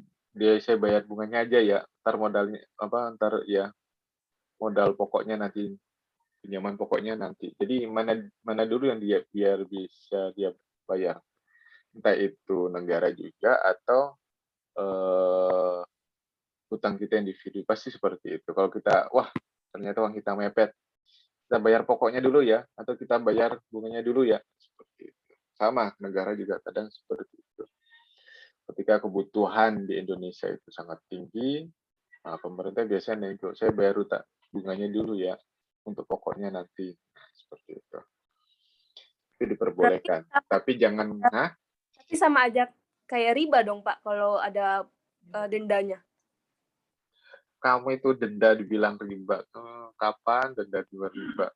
Speaker 1: aja ya. Ntar modalnya ntar ya modal pokoknya nanti, pinjaman pokoknya nanti. Jadi mana dulu yang dia biar bisa dia bayar. Entah itu negara juga atau hutang kita individu, pasti seperti itu. Kalau kita, wah ternyata uang kita mepet, kita bayar pokoknya dulu ya, atau kita bayar bunganya dulu ya, seperti itu. Sama, negara juga kadang seperti itu. Ketika kebutuhan di Indonesia itu sangat tinggi, nah, pemerintah biasanya nego, saya bayar bunganya dulu ya, untuk pokoknya nanti. Nah, seperti itu. Itu diperbolehkan. Tapi jangan,
Speaker 3: Tapi sama aja kayak riba dong, Pak, kalau ada dendanya.
Speaker 1: Kamu itu denda dibilang riba. Kapan denda dibilang riba?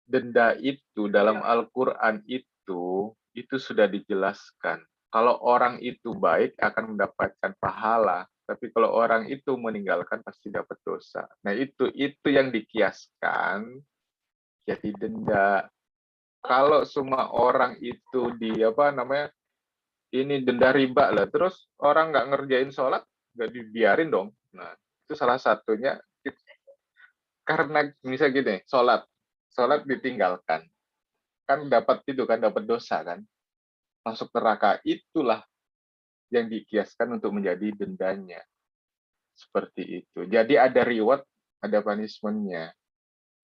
Speaker 1: Denda itu dalam Al-Quran itu sudah dijelaskan. Kalau orang itu baik akan mendapatkan pahala, tapi kalau orang itu meninggalkan pasti dapat dosa. Nah itu yang dikiaskan jadi denda. Kalau semua orang itu ini denda riba lah, terus orang nggak ngerjain sholat, nggak dibiarin dong. Nah, itu salah satunya karena misalnya gini, sholat ditinggalkan, kan dapat itu kan, dapat dosa kan, masuk neraka. Itulah yang dikiaskan untuk menjadi dendanya, seperti itu. Jadi ada reward, ada punishment-nya,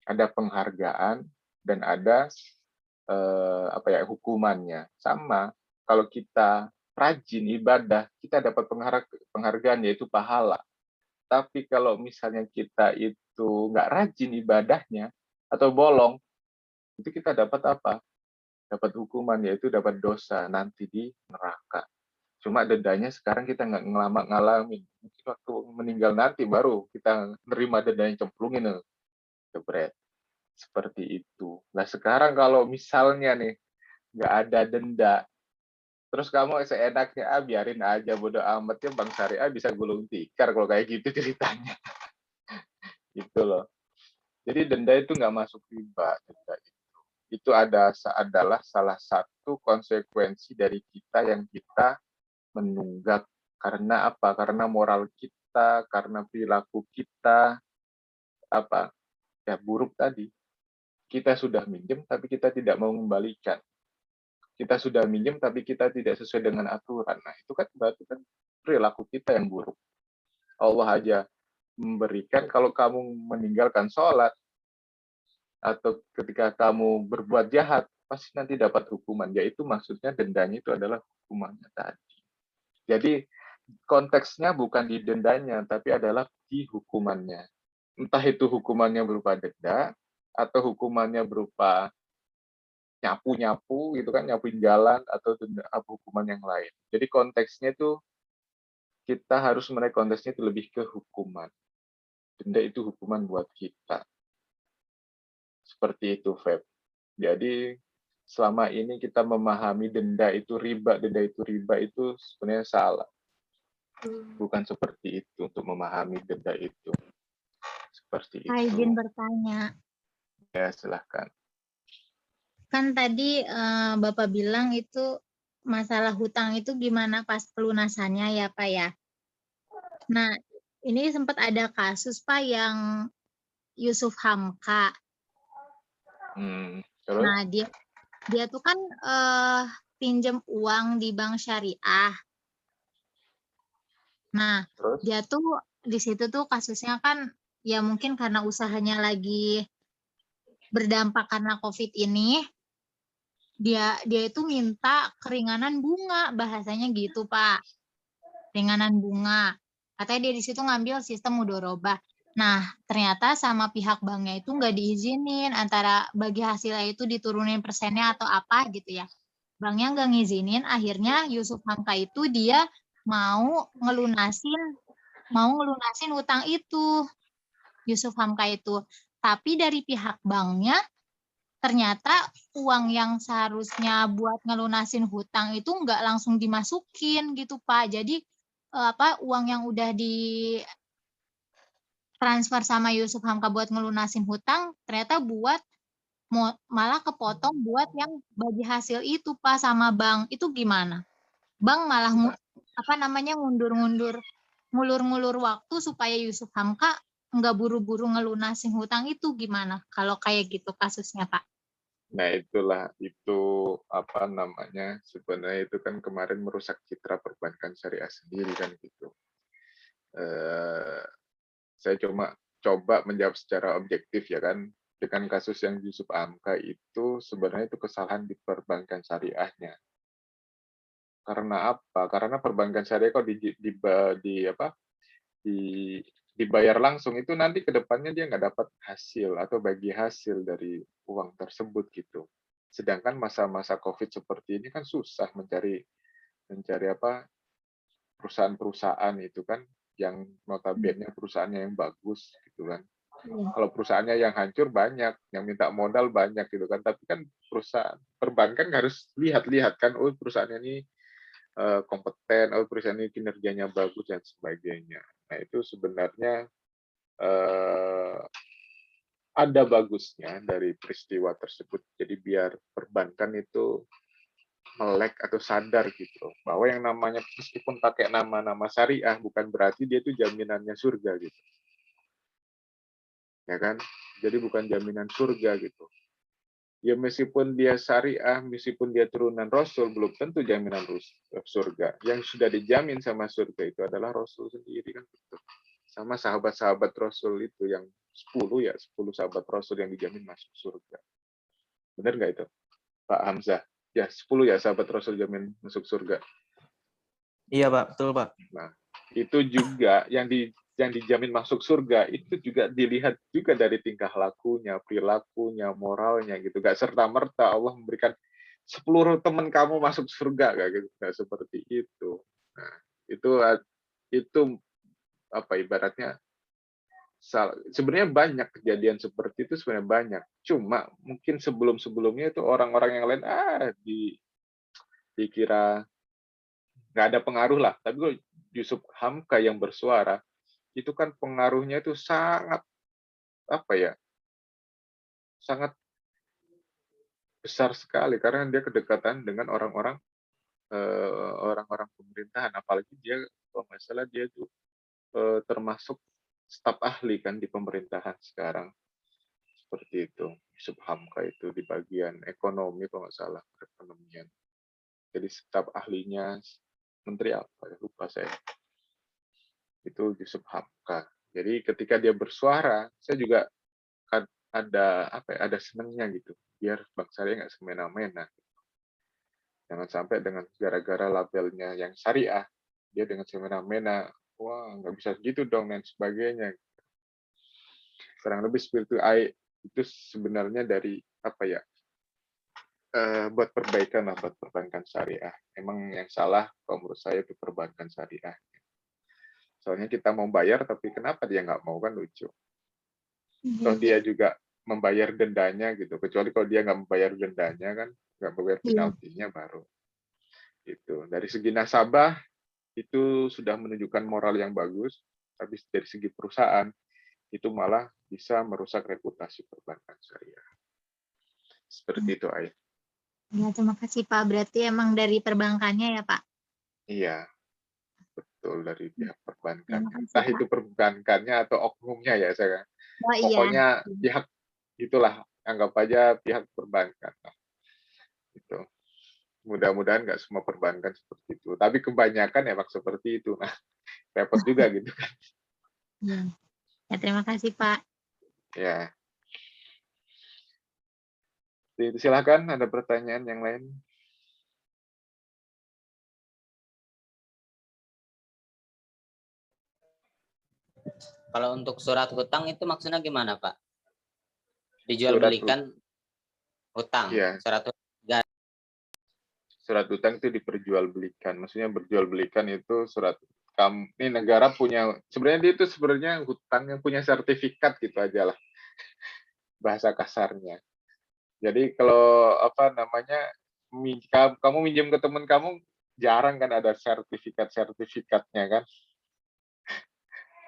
Speaker 1: ada penghargaan, dan ada hukumannya. Sama, kalau kita rajin ibadah, kita dapat penghargaan, yaitu pahala. Tapi kalau misalnya kita itu nggak rajin ibadahnya atau bolong, itu kita dapat apa? Dapat hukuman, yaitu dapat dosa nanti di neraka. Cuma dendanya sekarang kita nggak ngalamin. Mungkin waktu meninggal nanti baru kita nerima dendanya, cemplungin, jebret. Seperti itu. Nah sekarang kalau misalnya nih nggak ada denda, terus kamu seenaknya biarin aja, bodo amatnya, Bank Syariah bisa gulung tikar kalau kayak gitu ceritanya. Gitu loh. Jadi denda itu nggak masuk riba. Denda itu adalah salah satu konsekuensi dari kita yang kita menunggak. Karena apa? Karena moral kita, karena perilaku kita apa ya buruk tadi. Kita sudah minjem tapi kita tidak mau mengembalikan. Kita sudah minjem tapi kita tidak sesuai dengan aturan. Nah, itu kan berarti kan perilaku kita yang buruk. Allah aja memberikan, kalau kamu meninggalkan sholat atau ketika kamu berbuat jahat, pasti nanti dapat hukuman. Yaitu maksudnya dendanya itu adalah hukumannya tadi. Jadi konteksnya bukan di dendanya, tapi adalah di hukumannya. Entah itu hukumannya berupa denda, atau hukumannya berupa nyapu-nyapu gitu kan, nyapuin jalan, atau hukuman yang lain. Jadi konteksnya itu kita harus menaik konteksnya itu lebih ke hukuman. Denda itu hukuman buat kita. Seperti itu, Feb. Jadi selama ini kita memahami denda itu riba itu sebenarnya salah. Bukan seperti itu untuk memahami denda itu. Seperti
Speaker 4: Saya
Speaker 1: itu.
Speaker 4: izin bertanya.
Speaker 1: Ya, silahkan.
Speaker 4: Kan tadi Bapak bilang itu masalah hutang itu gimana pas pelunasannya ya Pak ya. Nah, ini sempat ada kasus Pak yang Yusuf Hamka.
Speaker 1: Terus?
Speaker 4: Nah, dia tuh kan pinjam uang di bank syariah. Nah,
Speaker 1: Terus?
Speaker 4: dia tuh di situ tuh kasusnya kan ya mungkin karena usahanya lagi berdampak karena COVID ini, dia itu minta keringanan bunga, bahasanya gitu Pak, keringanan bunga. Katanya dia di situ ngambil sistem mudorobah. Nah ternyata sama pihak banknya itu nggak diizinin, antara bagi hasilnya itu diturunin persennya atau apa gitu ya. Banknya nggak ngizinin, akhirnya Yusuf Hamka itu dia mau ngelunasin utang itu, Yusuf Hamka itu. Tapi dari pihak banknya ternyata uang yang seharusnya buat ngelunasin hutang itu nggak langsung dimasukin gitu Pak. Jadi uang yang udah di transfer sama Yusuf Hamka buat ngelunasin hutang ternyata malah kepotong buat yang bagi hasil itu Pak sama bank. Itu gimana? Bank malah ngulur-ngulur waktu supaya Yusuf Hamka nggak buru-buru ngelunasin hutang, itu gimana kalau kayak gitu kasusnya Pak?
Speaker 1: Nah, itu sebenarnya itu kan kemarin merusak citra perbankan syariah sendiri kan gitu. Saya coba menjawab secara objektif ya kan, dengan kasus yang Yusuf Hamka itu sebenarnya itu kesalahan di perbankan syariahnya. Karena apa? Karena perbankan syariah kok dibayar langsung, itu nanti ke depannya dia nggak dapat hasil atau bagi hasil dari uang tersebut gitu. Sedangkan masa-masa COVID seperti ini kan susah mencari perusahaan-perusahaan itu kan yang notabene perusahaannya yang bagus gitu kan. Kalau perusahaannya yang hancur banyak, yang minta modal banyak gitu kan. Tapi kan perusahaan perbankan harus lihat kan, oh perusahaannya ini kompeten, oh perusahaan ini kinerjanya bagus dan sebagainya. Nah itu sebenarnya ada bagusnya dari peristiwa tersebut. Jadi biar perbankan itu melek atau sadar gitu bahwa yang namanya meskipun pakai nama-nama syariah bukan berarti dia itu jaminannya surga gitu. Ya kan? Jadi bukan jaminan surga gitu. Ya meskipun dia syariah, meskipun dia turunan Rasul, belum tentu jaminan surga. Yang sudah dijamin sama surga itu adalah Rasul sendiri kan gitu. Sama sahabat-sahabat Rasul itu yang 10 ya, 10 sahabat Rasul yang dijamin masuk surga. Benar nggak itu, Pak Hamzah? Ya, 10 ya sahabat Rasul jamin masuk surga.
Speaker 2: Iya, Pak. Betul, Pak.
Speaker 1: Nah, itu juga yang dijamin masuk surga itu juga dilihat juga dari tingkah lakunya, perilakunya, moralnya gitu. Gak serta-merta Allah memberikan 10 teman kamu masuk surga gak gitu, gak seperti itu. Nah, itu apa ibaratnya sebenarnya banyak kejadian seperti itu sebenarnya banyak. Cuma mungkin sebelum-sebelumnya itu orang-orang yang lain dikira nggak ada pengaruh lah. Tapi kalau Yusuf Hamka yang bersuara itu kan pengaruhnya itu sangat apa ya, sangat besar sekali karena dia kedekatan dengan orang-orang pemerintahan, apalagi dia kalau nggak salah dia itu termasuk staf ahli kan di pemerintahan sekarang seperti itu. Yusuf Hamka itu di bagian ekonomi kalau nggak salah, perekonomian. Jadi staf ahlinya menteri apa ya lupa saya, itu Yusuf Hamka. Jadi ketika dia bersuara saya juga ada apa ya, ada senengnya gitu biar bangsa dia nggak semena-mena. Jangan sampai dengan gara-gara labelnya yang syariah dia dengan semena-mena, wah nggak bisa gitu dong dan sebagainya. Kurang lebih seperti itu sebenarnya dari apa ya, buat perbaikan lah, buat perbankan syariah. Emang yang salah kalau menurut saya itu perbankan syariah. Soalnya kita mau bayar tapi kenapa dia nggak mau, kan lucu. Toh dia juga membayar dendanya gitu, kecuali kalau dia nggak membayar dendanya kan, nggak membayar penaltinya baru. Itu dari segi nasabah itu sudah menunjukkan moral yang bagus, tapi dari segi perusahaan itu malah bisa merusak reputasi perbankan syariah. Seperti itu, Ai.
Speaker 4: Ya, terima kasih Pak. Berarti emang dari perbankannya ya Pak?
Speaker 1: Iya, betul dari pihak perbankan.
Speaker 4: Terima kasih
Speaker 1: Entah
Speaker 4: Pak.
Speaker 1: itu perbankannya atau oknumnya ya, saya.
Speaker 4: Oh iya.
Speaker 1: Pokoknya pihak itulah, anggap aja pihak perbankan. Nah, itu. Mudah-mudahan nggak semua perbankan seperti itu. Tapi kebanyakan emang seperti itu. Nah, repot juga gitu kan.
Speaker 4: Ya, terima kasih Pak.
Speaker 1: Ya. Silakan, ada pertanyaan yang lain?
Speaker 5: Kalau untuk surat hutang itu maksudnya gimana, Pak? Dijual
Speaker 1: Surat
Speaker 5: belikan hutang.
Speaker 1: Iya. Surat hutang itu diperjualbelikan. Maksudnya berjualbelikan itu surat ini negara punya, sebenarnya dia itu sebenarnya hutang yang punya sertifikat gitu aja lah. Bahasa kasarnya. Jadi kalau apa namanya, kamu minjem ke teman kamu, jarang kan ada sertifikatnya kan.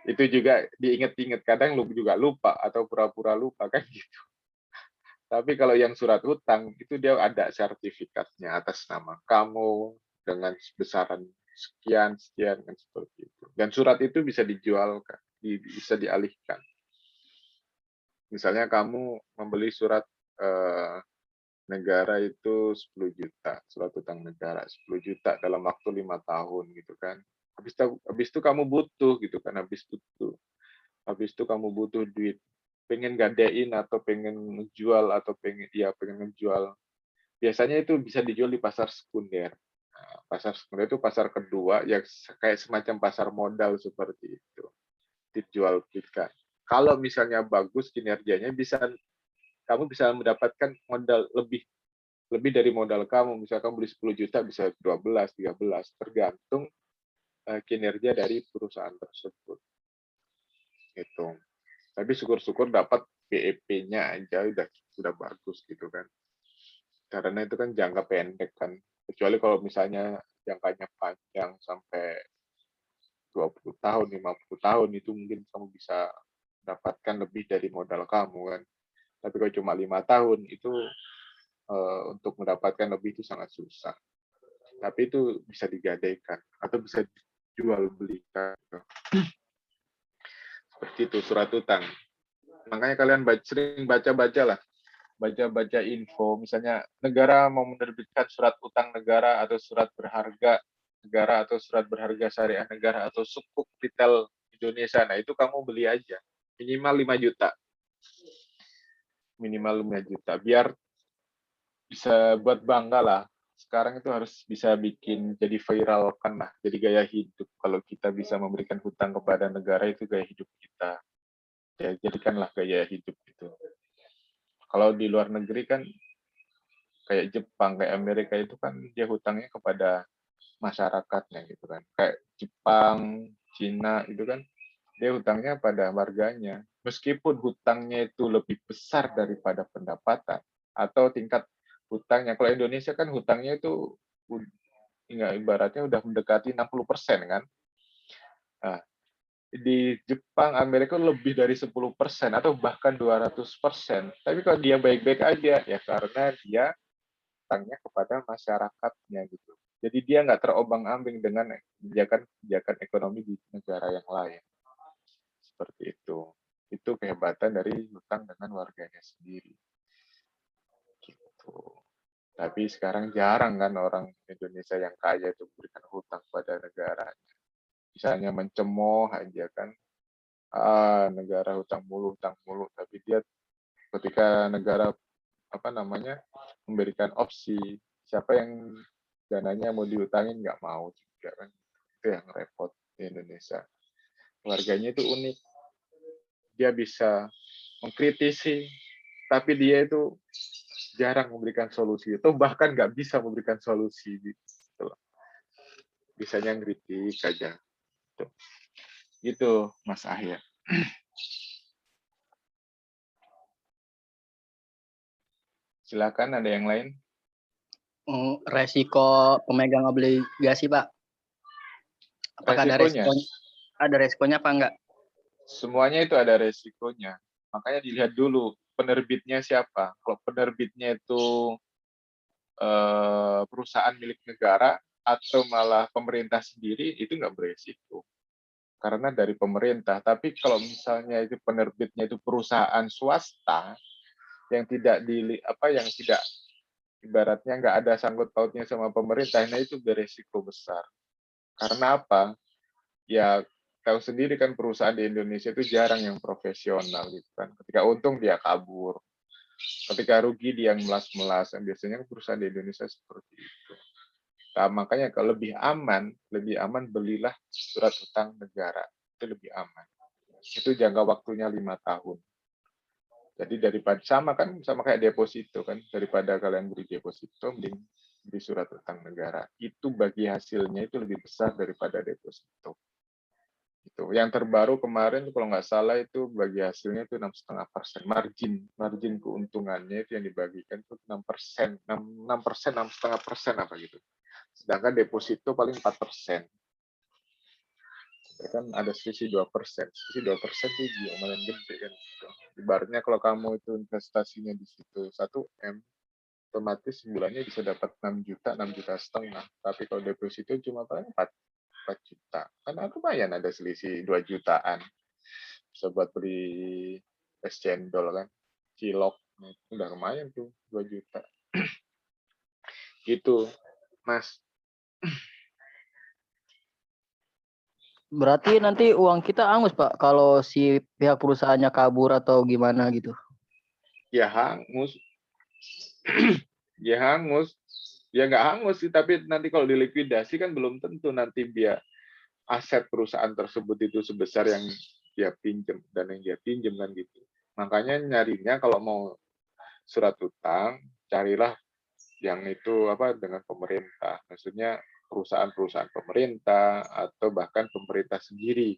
Speaker 1: Itu juga diinget-inget, kadang lu juga lupa atau pura-pura lupa kan gitu. Tapi kalau yang surat hutang itu dia ada sertifikatnya atas nama kamu dengan besaran sekian kan seperti itu. Dan surat itu bisa dijual, bisa dialihkan. Misalnya kamu membeli surat negara itu 10 juta, surat hutang negara 10 juta dalam waktu 5 tahun gitu kan. Habis itu kamu butuh gitu kan, habis itu kamu butuh duit, pengen gadein atau pengen ngejual. Biasanya itu bisa dijual di pasar sekunder. Nah, pasar sekunder itu pasar kedua yang kayak semacam pasar modal seperti itu. Dijual belikan. Kalau misalnya bagus kinerjanya, kamu bisa mendapatkan modal lebih dari modal kamu. Misalkan beli 10 juta bisa 12, 13, tergantung kinerja dari perusahaan tersebut. Itu. Tapi syukur-syukur dapat BEP-nya aja udah bagus gitu kan. Karena itu kan jangka pendek kan. Kecuali kalau misalnya jangkanya panjang sampai 20 tahun, 50 tahun, itu mungkin kamu bisa dapatkan lebih dari modal kamu kan. Tapi kalau cuma 5 tahun, itu untuk mendapatkan lebih itu sangat susah. tapi itu bisa digadaikan atau bisa dijual belikan. Seperti itu surat utang. Makanya kalian sering baca-baca lah, baca-baca info, misalnya negara mau menerbitkan surat utang negara atau surat berharga negara atau surat berharga syariah negara atau sukuk retail Indonesia. Nah, itu kamu beli aja. Minimal 5 juta. Minimal 5 juta. Biar bisa buat bangga lah. Sekarang itu harus bisa bikin jadi viral kan lah. Jadi gaya hidup. Kalau kita bisa memberikan hutang kepada negara itu gaya hidup kita. Ya, jadikanlah gaya hidup itu. Kalau di luar negeri kan kayak Jepang, kayak Amerika itu kan dia hutangnya kepada masyarakatnya gitu kan. Kayak Jepang, Cina itu kan dia hutangnya pada warganya. Meskipun hutangnya itu lebih besar daripada pendapatan atau tingkat hutangnya. Kalau Indonesia kan hutangnya itu ibaratnya udah mendekati 60% kan. Nah, di Jepang, Amerika lebih dari 10% atau bahkan 200%. Tapi kalau dia baik-baik aja ya karena dia hutangnya kepada masyarakatnya gitu. Jadi dia nggak terombang-ambing dengan kebijakan ekonomi di negara yang lain. Seperti itu. Itu kehebatan dari hutang dengan warganya sendiri. Gitu. Tapi sekarang jarang kan orang Indonesia yang kaya itu memberikan hutang pada negaranya. Misalnya mencemooh aja kan, negara hutang mulu, tapi dia ketika negara memberikan opsi siapa yang dananya mau dihutangin nggak mau juga kan, itu yang repot di Indonesia. Warganya itu unik, dia bisa mengkritisi, tapi dia itu jarang memberikan solusi, atau bahkan nggak bisa memberikan solusi gitu. Bisanya ngeritik aja. Gitu, Mas Ahya. Silakan, ada yang lain?
Speaker 6: Resiko pemegang obligasi, Pak. Apakah ada resikonya apa enggak?
Speaker 1: Semuanya itu ada resikonya. Makanya dilihat dulu penerbitnya siapa. Kalau penerbitnya itu perusahaan milik negara atau malah pemerintah sendiri, itu nggak beresiko. Karena dari pemerintah. Tapi kalau misalnya itu penerbitnya itu perusahaan swasta yang tidak ibaratnya nggak ada sangkut pautnya sama pemerintah, nah itu beresiko besar. Karena apa? Ya tahu sendiri kan perusahaan di Indonesia itu jarang yang profesional gitu kan. Ketika untung dia kabur, ketika rugi dia melas-melas. Biasanya perusahaan di Indonesia seperti itu. Nah, makanya kalau lebih aman belilah surat utang negara, itu lebih aman. Itu jangka waktunya 5 tahun. Jadi daripada sama kayak deposito kan, daripada kalian beri deposito, mending beri surat utang negara. Itu bagi hasilnya itu lebih besar daripada deposito. Itu yang terbaru kemarin kalau nggak salah itu bagi hasilnya itu 6,5%. Margin keuntungannya itu yang dibagikan itu 6%, 6,5% apa gitu. Sedangkan deposito paling 4%. Kan ada selisih 2%. Selisih 2% itu lumayan gede kan. Ibaratnya kalau kamu itu investasinya di situ 1M, otomatis bulannya bisa dapat 6 juta, 6 juta setengah. Tapi kalau deposito cuma paling 4 juta. Kan lumayan ada selisih 2 jutaan. Bisa buat beli es cendol kan, cilok. Udah lumayan tuh 2 juta. Gitu, Mas.
Speaker 6: Berarti nanti uang kita angus, Pak, kalau si pihak perusahaannya kabur atau gimana gitu.
Speaker 1: Ya hangus. Ya hangus. Ya nggak hangus sih, tapi nanti kalau dilikuidasi kan belum tentu nanti dia aset perusahaan tersebut itu sebesar yang dia pinjam dan yang dia pinjam kan gitu. Makanya nyarinya kalau mau surat utang, carilah yang itu dengan pemerintah. Maksudnya perusahaan-perusahaan pemerintah atau bahkan pemerintah sendiri.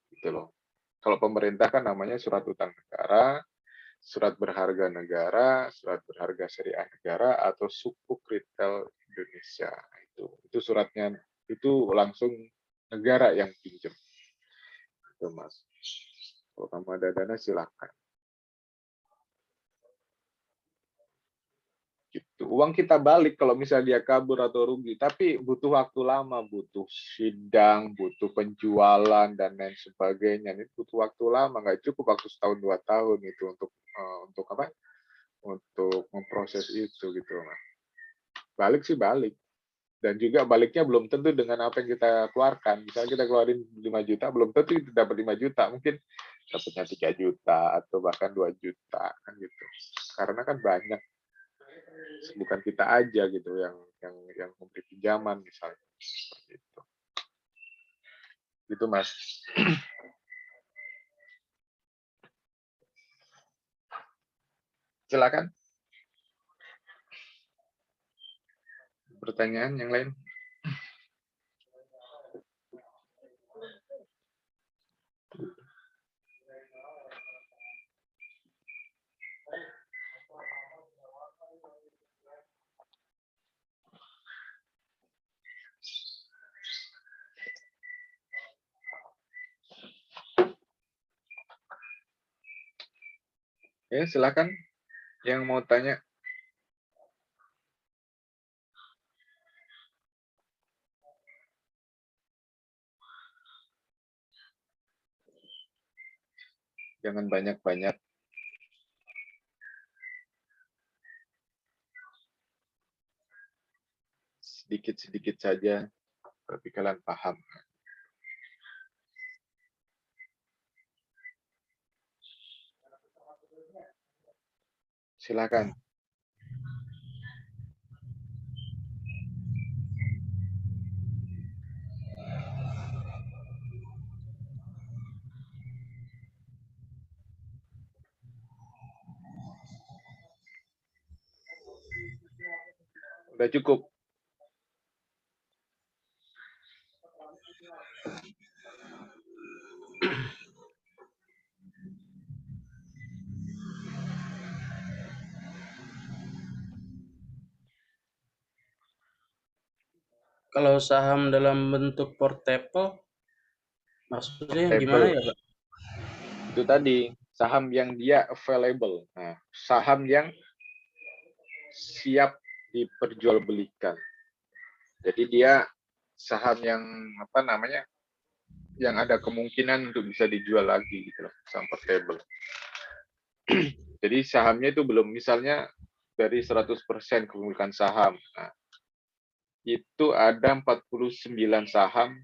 Speaker 1: Gitu loh. Kalau pemerintah kan namanya surat utang negara, surat berharga negara, surat berharga syariah negara, atau sukuk retail Indonesia. Itu suratnya itu langsung negara yang pinjam. Itu Mas. Kalau kamu ada dana silakan. gitu. Uang kita balik kalau misalnya dia kabur atau rugi, tapi butuh waktu lama, butuh sidang, butuh penjualan dan lain sebagainya. Ini butuh waktu lama, nggak cukup waktu setahun 2 tahun itu untuk apa? Untuk memproses itu gitu. Nah, balik sih balik. Dan juga baliknya belum tentu dengan apa yang kita keluarkan. Misalnya kita keluarin 5 juta, belum tentu kita dapat 5 juta. Mungkin dapatnya 3 juta atau bahkan 2 juta kan gitu. Karena kan banyak, bukan kita aja gitu yang memberi pinjaman misalnya. Seperti itu. Gitu Mas. Silakan. Pertanyaan yang lain? Ya, silakan yang mau tanya. Jangan banyak-banyak. Sedikit-sedikit saja, tapi kalian paham. Silakan. Udah cukup.
Speaker 2: Kalau saham dalam bentuk portable, maksudnya gimana ya, Pak?
Speaker 1: Itu tadi, saham yang dia available. Nah, saham yang siap diperjualbelikan. Jadi dia saham yang apa namanya? Yang ada kemungkinan untuk bisa dijual lagi gitu loh, saham portable. Jadi sahamnya itu belum, misalnya dari 100% kepemilikan saham. Nah, itu ada 49 saham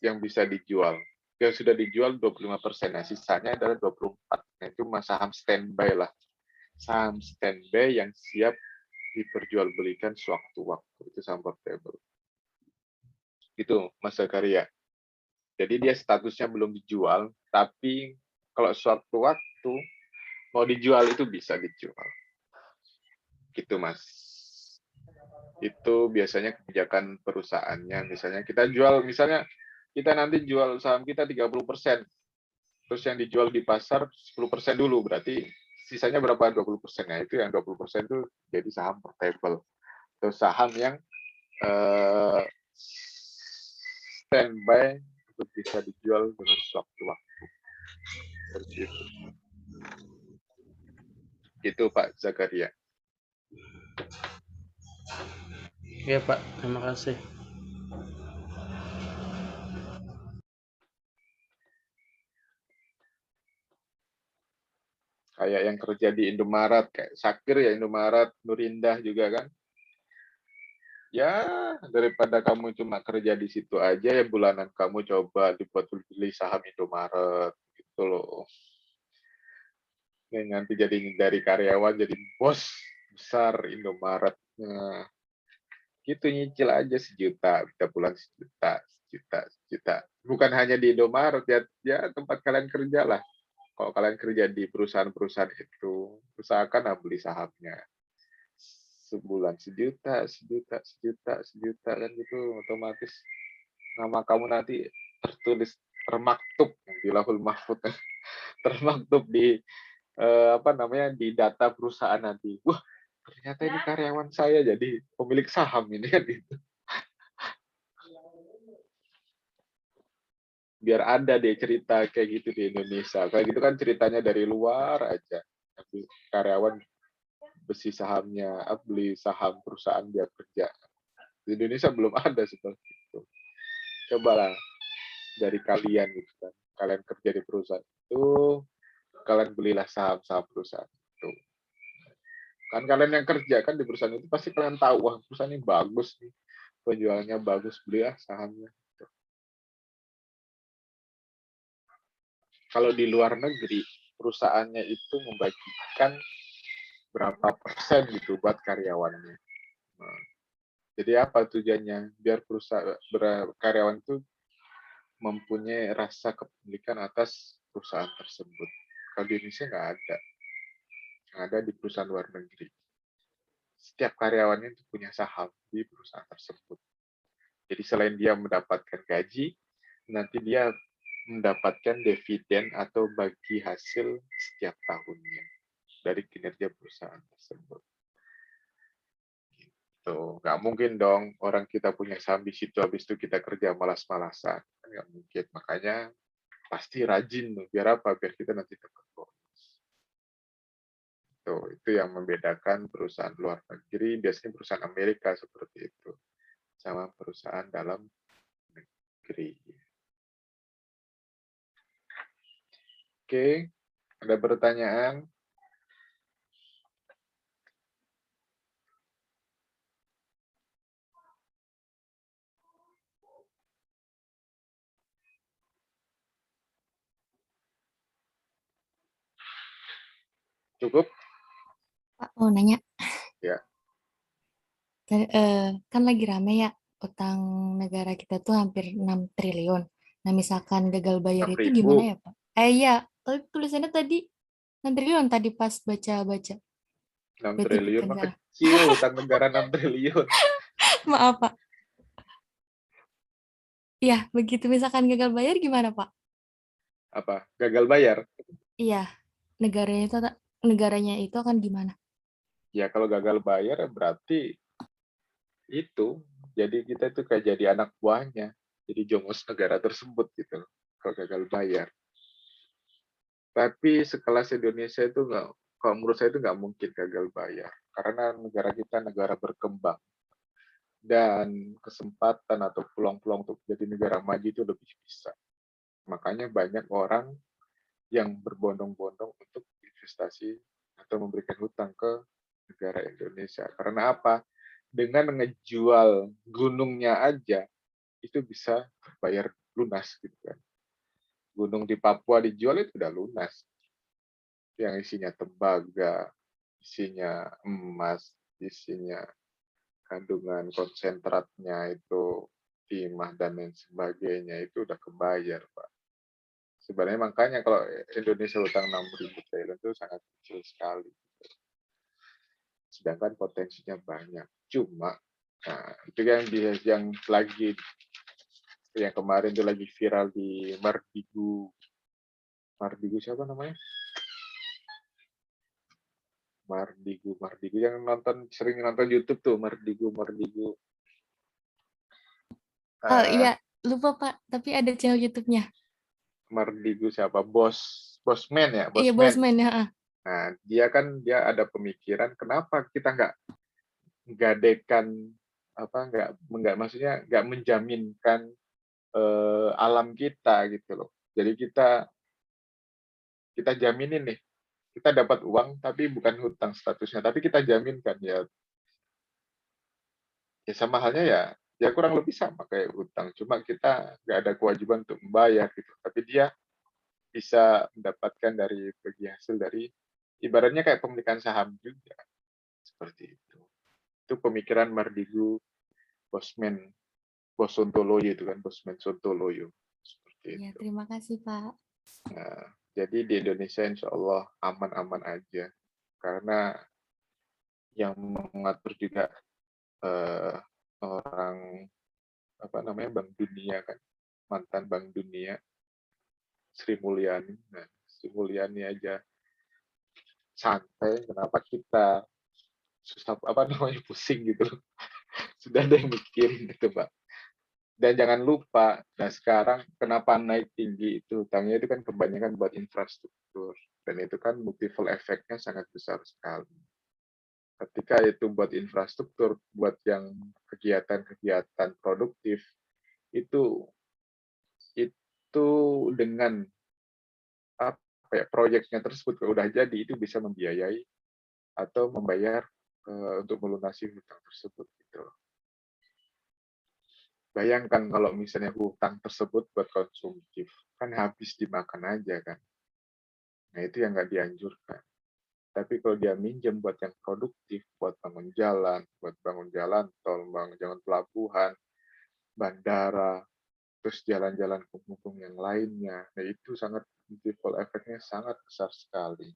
Speaker 1: yang bisa dijual. Yang sudah dijual 25%. Nah, sisanya adalah 24. Nah, itu saham standby lah. Saham standby yang siap diperjualbelikan sewaktu-waktu. Itu saham portable. Itu Mas Zakaria. Jadi dia statusnya belum dijual, tapi kalau sewaktu-waktu mau dijual itu bisa dijual. Gitu Mas. Itu biasanya kebijakan perusahaannya. Misalnya kita jual, misalnya kita nanti jual saham kita 30%. Terus yang dijual di pasar 10% dulu, berarti sisanya berapa? 20%. Nah, itu yang 20% itu jadi saham portable. Atau saham yang standby untuk bisa dijual dengan sewaktu-waktu. Seperti itu. Itu Pak Zakaria.
Speaker 2: Oke, Pak. Terima kasih.
Speaker 1: Kayak yang kerja di Indomaret, kayak Sakir ya Indomaret, Nurindah juga kan. Ya, daripada kamu cuma kerja di situ aja, ya bulanan kamu coba dibuat beli saham Indomaret gitu loh. Nanti jadi dari karyawan jadi bos besar Indomaret. Nah, gitu nyicil aja 1 juta, kita pulang 1 juta, 1 juta, 1 juta. Bukan hanya di Indomaret ya tempat kalian kerja lah. Kalau kalian kerja di perusahaan-perusahaan itu, usahakan beli sahamnya. Sebulan 1 juta, 1 juta, 1 juta, 1 juta kan gitu, otomatis nama kamu nanti tertulis termaktub di Lahul Mahfuz, termaktub di apa namanya di data perusahaan nanti. Wah, ternyata ini karyawan saya jadi pemilik saham ini kan gitu. Biar ada deh cerita kayak gitu di Indonesia. Kayak gitu kan ceritanya dari luar aja. Tapi karyawan besi sahamnya, beli saham perusahaan biar kerja. Di Indonesia belum ada seperti itu. Cobalah dari kalian gitu kan. Kalian kerja di perusahaan itu, kalian belilah saham-saham perusahaan itu. Kan kalian yang kerja kan di perusahaan itu pasti kalian tahu, wah perusahaan ini bagus nih, penjualannya bagus, belilah sahamnya. Kalau di luar negeri, perusahaannya itu membagikan berapa persen gitu buat karyawannya. Nah, jadi apa tujuannya? Biar karyawan itu mempunyai rasa kepemilikan atas perusahaan tersebut. Kalau di Indonesia nggak ada. Yang ada di perusahaan luar negeri. Setiap karyawannya itu punya saham di perusahaan tersebut. Jadi selain dia mendapatkan gaji, nanti dia mendapatkan dividen atau bagi hasil setiap tahunnya dari kinerja perusahaan tersebut. Gitu. Nggak mungkin dong orang kita punya saham di situ, habis itu kita kerja malas-malasan. Nggak mungkin. Makanya pasti rajin tuh. Biar apa? Biar kita nanti dapat bonus. Tuh, itu yang membedakan perusahaan luar negeri, biasanya perusahaan Amerika seperti itu, sama perusahaan dalam negeri. Oke, ada pertanyaan? Cukup?
Speaker 7: Pak mau nanya.
Speaker 1: Ya.
Speaker 7: Kan lagi rame ya utang negara kita tuh hampir 6 triliun. Nah, misalkan gagal bayar itu
Speaker 1: 6.000.
Speaker 7: gimana ya, Pak? Iya, tapi tulisannya tadi 6 triliun tadi pas baca-baca.
Speaker 1: 6
Speaker 7: Berarti
Speaker 1: triliun mah
Speaker 7: gagal.
Speaker 1: kecil, utang negara 6 triliun.
Speaker 7: Maaf, Pak. Iya, begitu misalkan gagal bayar gimana, Pak?
Speaker 1: Apa? Gagal bayar?
Speaker 7: Iya, negaranya itu akan gimana?
Speaker 1: Ya kalau gagal bayar berarti itu. Jadi kita itu kayak jadi anak buahnya. Jadi jongos negara tersebut gitu loh, kalau gagal bayar. Tapi sekelas Indonesia itu nggak, kalau menurut saya itu nggak mungkin gagal bayar. Karena negara kita negara berkembang. Dan kesempatan atau peluang-peluang untuk jadi negara maju itu lebih bisa. Makanya banyak orang yang berbondong-bondong untuk investasi atau memberikan hutang ke negara Indonesia. Karena apa? Dengan ngejual gunungnya aja, itu bisa bayar lunas gitu kan. Gunung di Papua dijual itu udah lunas. Yang isinya tembaga, isinya emas, isinya kandungan konsentratnya itu timah dan lain sebagainya itu udah kebayar, Pak. Sebenarnya makanya kalau Indonesia utang 6.000 triliun itu sangat kecil sekali. Sedangkan potensinya banyak. Cuma, nah, itu yang lagi yang kemarin itu lagi viral di Mardigu siapa namanya? Mardigu yang sering nonton YouTube tuh Mardigu.
Speaker 7: Oh iya, lupa Pak, tapi ada channel YouTube-nya.
Speaker 1: Mardigu siapa? Bosman ya,
Speaker 7: Iya,
Speaker 1: Bosman.
Speaker 7: Bosman ya.
Speaker 1: Nah, dia ada pemikiran kenapa kita nggak gadekan nggak maksudnya nggak menjaminkan alam kita gitu loh. Jadi kita jaminin nih, kita dapat uang tapi bukan hutang statusnya, tapi kita jaminkan ya sama halnya ya kurang lebih sama kayak hutang, cuma kita nggak ada kewajiban untuk membayar gitu, tapi dia bisa mendapatkan dari bagi hasil dari ibaratnya kayak pemilikan saham juga seperti itu. Itu pemikiran Mardigu Bosman Sontoloyo itu kan, Bosman Sontoloyo seperti
Speaker 7: Iya,
Speaker 1: itu.
Speaker 7: terima kasih Pak.
Speaker 1: Nah, jadi di Indonesia insya Allah aman-aman aja karena yang mengatur juga orang Bank Dunia kan, mantan Bank Dunia Sri Mulyani. Nah, Sri Mulyani aja santai, kenapa kita susah pusing gitu. Sudah ada yang mikirin gitu, Pak. Dan jangan lupa, nah sekarang kenapa naik tinggi itu hutangnya itu kan kebanyakan buat infrastruktur, dan itu kan multiple efeknya sangat besar sekali. Ketika itu buat infrastruktur, buat yang kegiatan-kegiatan produktif, itu dengan apa ya, proyeknya tersebut kalau udah jadi itu bisa membiayai atau membayar untuk melunasi hutang tersebut gitu. Bayangkan kalau misalnya hutang tersebut buat konsumtif, kan habis dimakan aja kan. Nah itu yang nggak dianjurkan. Tapi kalau dia minjem buat yang produktif, buat bangun jalan tol, bangun jalan pelabuhan, bandara, terus jalan-jalan penghubung yang lainnya, nah itu sangat multiple efeknya sangat besar sekali.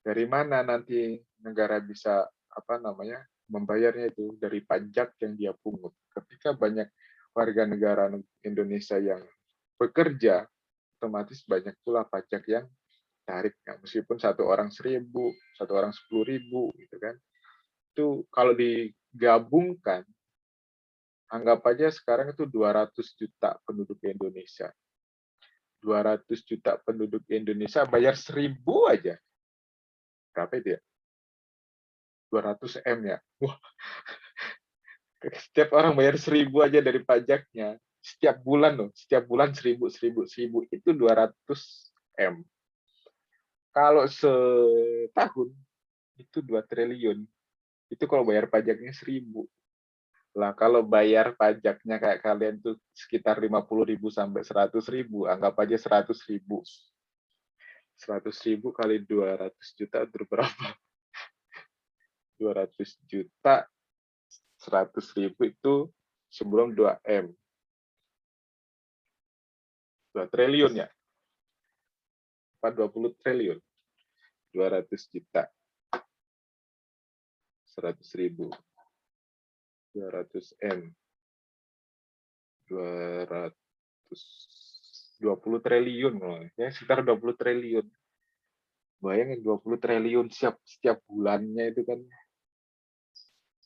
Speaker 1: Dari mana nanti negara bisa membayarnya itu dari pajak yang dia pungut. Ketika banyak warga negara Indonesia yang bekerja, otomatis banyak pula pajak yang tarik. Nah, meskipun satu orang 1.000, satu orang 10.000, gitu kan. Itu kalau digabungkan, anggap aja sekarang itu 200 juta penduduk Indonesia. 200 juta penduduk Indonesia bayar 1.000 aja. Berapa itu ya? 200 M ya. Wah. Setiap orang bayar 1.000 aja dari pajaknya. Setiap bulan loh. Setiap bulan 1.000. Itu 200 M. Kalau setahun, itu 2 triliun. Itu kalau bayar pajaknya 1.000. Lah kalau bayar pajaknya kayak kalian tuh sekitar 50.000 sampai 100.000, anggap aja 100.000. 100.000 kali 200 juta itu berapa? 200 juta 100.000 itu sebelum 2 M. 2 triliun ya? Apa 20 triliun? 200 juta 100.000. 200 M. 20 triliun. Ya, sekitar 20 triliun. Bayangin 20 triliun setiap bulannya itu kan.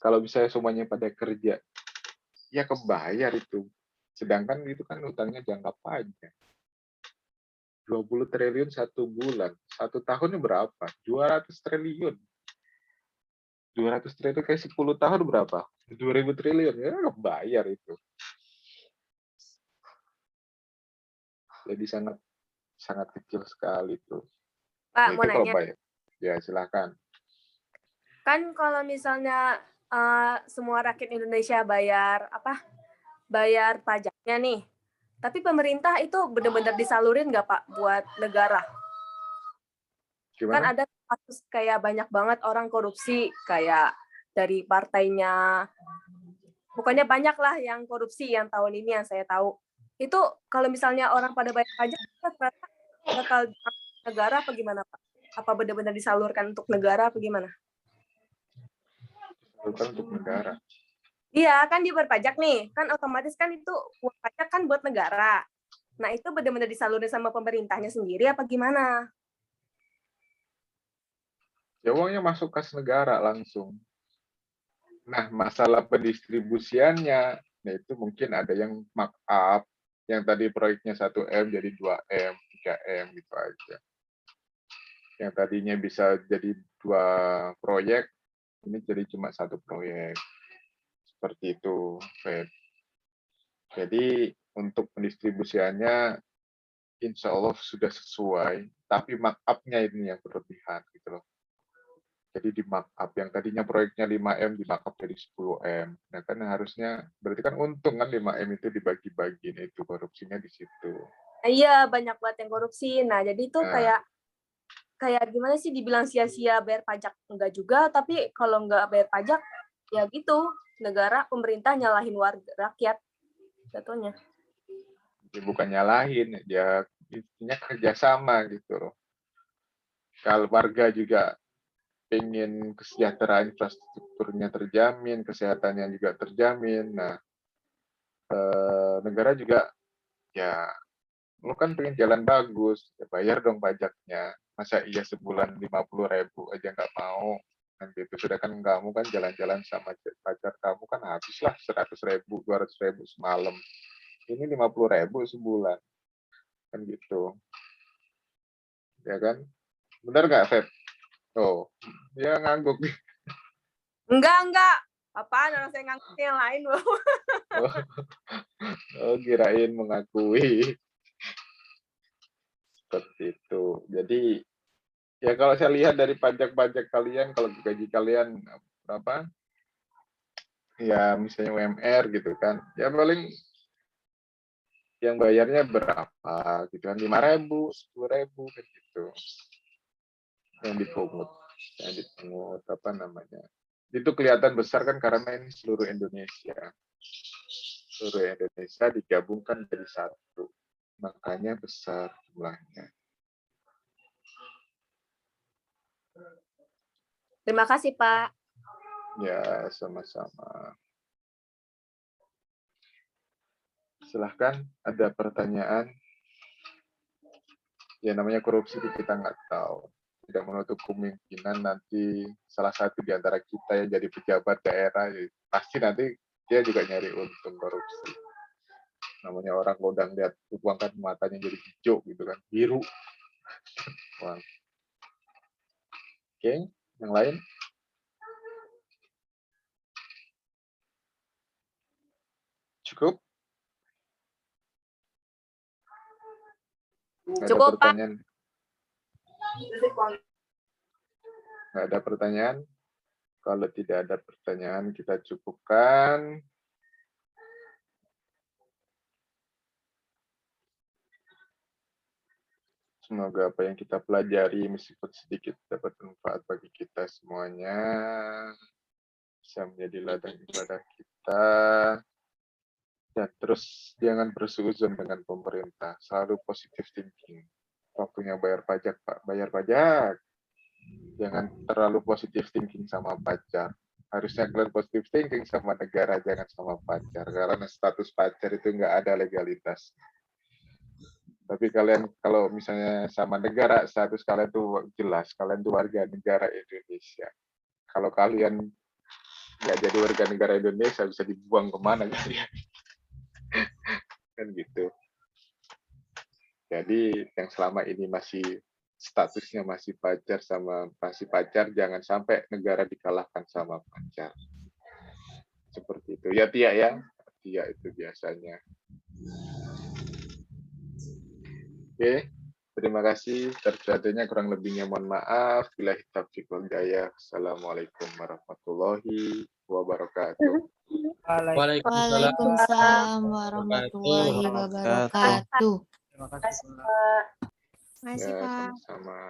Speaker 1: Kalau misalnya semuanya pada kerja, ya kebayar itu. Sedangkan itu kan utangnya jangka panjang. 20 triliun satu bulan. Satu tahunnya berapa? 200 triliun. 200 triliun kayak 10 tahun berapa? 2.000 triliun. Ya kebayar itu. Jadi sangat kecil sekali itu.
Speaker 3: Pak,
Speaker 1: Nah,
Speaker 3: mau
Speaker 1: itu kalau
Speaker 3: nanya.
Speaker 1: bayar. Ya, silakan.
Speaker 3: Kan kalau misalnya semua rakyat Indonesia bayar pajaknya nih, tapi pemerintah itu benar-benar disalurin nggak Pak buat negara?
Speaker 1: Gimana?
Speaker 3: Kan ada kasus kayak banyak banget orang korupsi kayak dari partainya, pokoknya banyak lah yang korupsi yang tahun ini yang saya tahu. Itu kalau misalnya orang pada bayar pajak, ternyata bakal negara apa gimana Pak? Apa benar-benar disalurkan untuk negara apa gimana?
Speaker 1: Bukan untuk negara.
Speaker 3: Iya, kan dia berpajak nih. Kan otomatis kan itu uang pajak kan buat negara. Nah, itu benar-benar disalurin sama pemerintahnya sendiri apa gimana?
Speaker 1: Ya uangnya masuk kas negara langsung. Nah, masalah pendistribusiannya, nah itu mungkin ada yang markup, yang tadi proyeknya 1 M jadi 2 M, 3 M gitu aja. Yang tadinya bisa jadi 2 proyek, ini jadi cuma 1 proyek. Seperti itu, Fed. Jadi untuk pendistribusiannya insya Allah sudah sesuai, tapi markup-nya ini yang berlebihan gitu loh. Jadi di markup yang tadinya proyeknya 5 M di markup jadi 10 M. Nah kan harusnya berarti kan untung kan 5 M itu dibagi-bagi, nah, itu korupsinya di situ.
Speaker 3: Iya, banyak banget yang korupsi. Nah, jadi itu kayak gimana sih dibilang sia-sia bayar pajak enggak juga, tapi kalau enggak bayar pajak ya gitu, negara pemerintah nyalahin warga rakyat jatuhnya.
Speaker 1: Ya, bukan nyalahin, ya intinya kerjasama gitu loh. Kalau warga juga pengen kesejahteraan infrastrukturnya terjamin, kesehatannya juga terjamin. Nah, negara juga ya, lu kan pengen jalan bagus, ya bayar dong pajaknya. Masa iya sebulan 50.000 aja nggak mau? Kan gitu. Sedangkan kamu kan jalan-jalan sama pacar kamu kan habislah 100.000, 200.000 semalam. Ini 50.000 sebulan. Kan gitu. Ya kan? Benar nggak, Feb? Oh, ya ngangguk.
Speaker 3: Enggak. Apaan orang saya ngangkat yang lain loh.
Speaker 1: Oh, kirain mengakui. Seperti itu. Jadi ya kalau saya lihat dari pajak-pajak kalian, kalau gaji kalian berapa? Ya misalnya UMR gitu kan. Ya paling yang bayarnya berapa gitu kan, 5.000, 10.000 kan gitu. Yang dipungut apa namanya? Itu kelihatan besar kan karena ini seluruh Indonesia. Seluruh Indonesia digabungkan jadi satu. Makanya besar jumlahnya.
Speaker 3: Terima kasih, Pak.
Speaker 1: Ya, sama-sama. Silahkan, ada pertanyaan. Ya, namanya korupsi kita nggak tahu. Tidak menutup kemungkinan nanti salah satu di antara kita yang jadi pejabat daerah, ya, pasti nanti dia juga nyari untung korupsi. Namanya orang kalau udah lihat uang kan matanya jadi hijau gitu kan, biru. Wah. Oke, yang lain? Cukup?
Speaker 3: Cukup, Pak.
Speaker 1: Nggak ada pertanyaan? Kalau tidak ada pertanyaan, kita cukupkan. Semoga apa yang kita pelajari meskipun sedikit dapat manfaat bagi kita semuanya, bisa menjadi ladang ibadah kita. Dan terus jangan bersuuzon dengan pemerintah, selalu positive thinking. Waktunya bayar pajak, Pak, bayar pajak. Jangan terlalu positive thinking sama pacar. Harusnya kalian positive thinking sama negara, jangan sama pacar. Karena status pacar itu nggak ada legalitas. Tapi kalian kalau misalnya sama negara, status kalian tuh jelas, kalian tuh warga negara Indonesia. Kalau kalian nggak jadi warga negara Indonesia, bisa dibuang kemana kalian? Kan gitu. Jadi yang selama ini masih statusnya masih pacar, jangan sampai negara dikalahkan sama pacar. Seperti itu. Ya Tia ya. Tia itu biasanya. Oke, terima kasih. Terjadinya kurang lebihnya mohon maaf. Bila taufiq wal hidayah. Assalamualaikum warahmatullahi wabarakatuh.
Speaker 7: Waalaikumsalam warahmatullahi wabarakatuh.
Speaker 4: Terima kasih,
Speaker 1: Ya,
Speaker 4: Pak.
Speaker 1: sama-sama.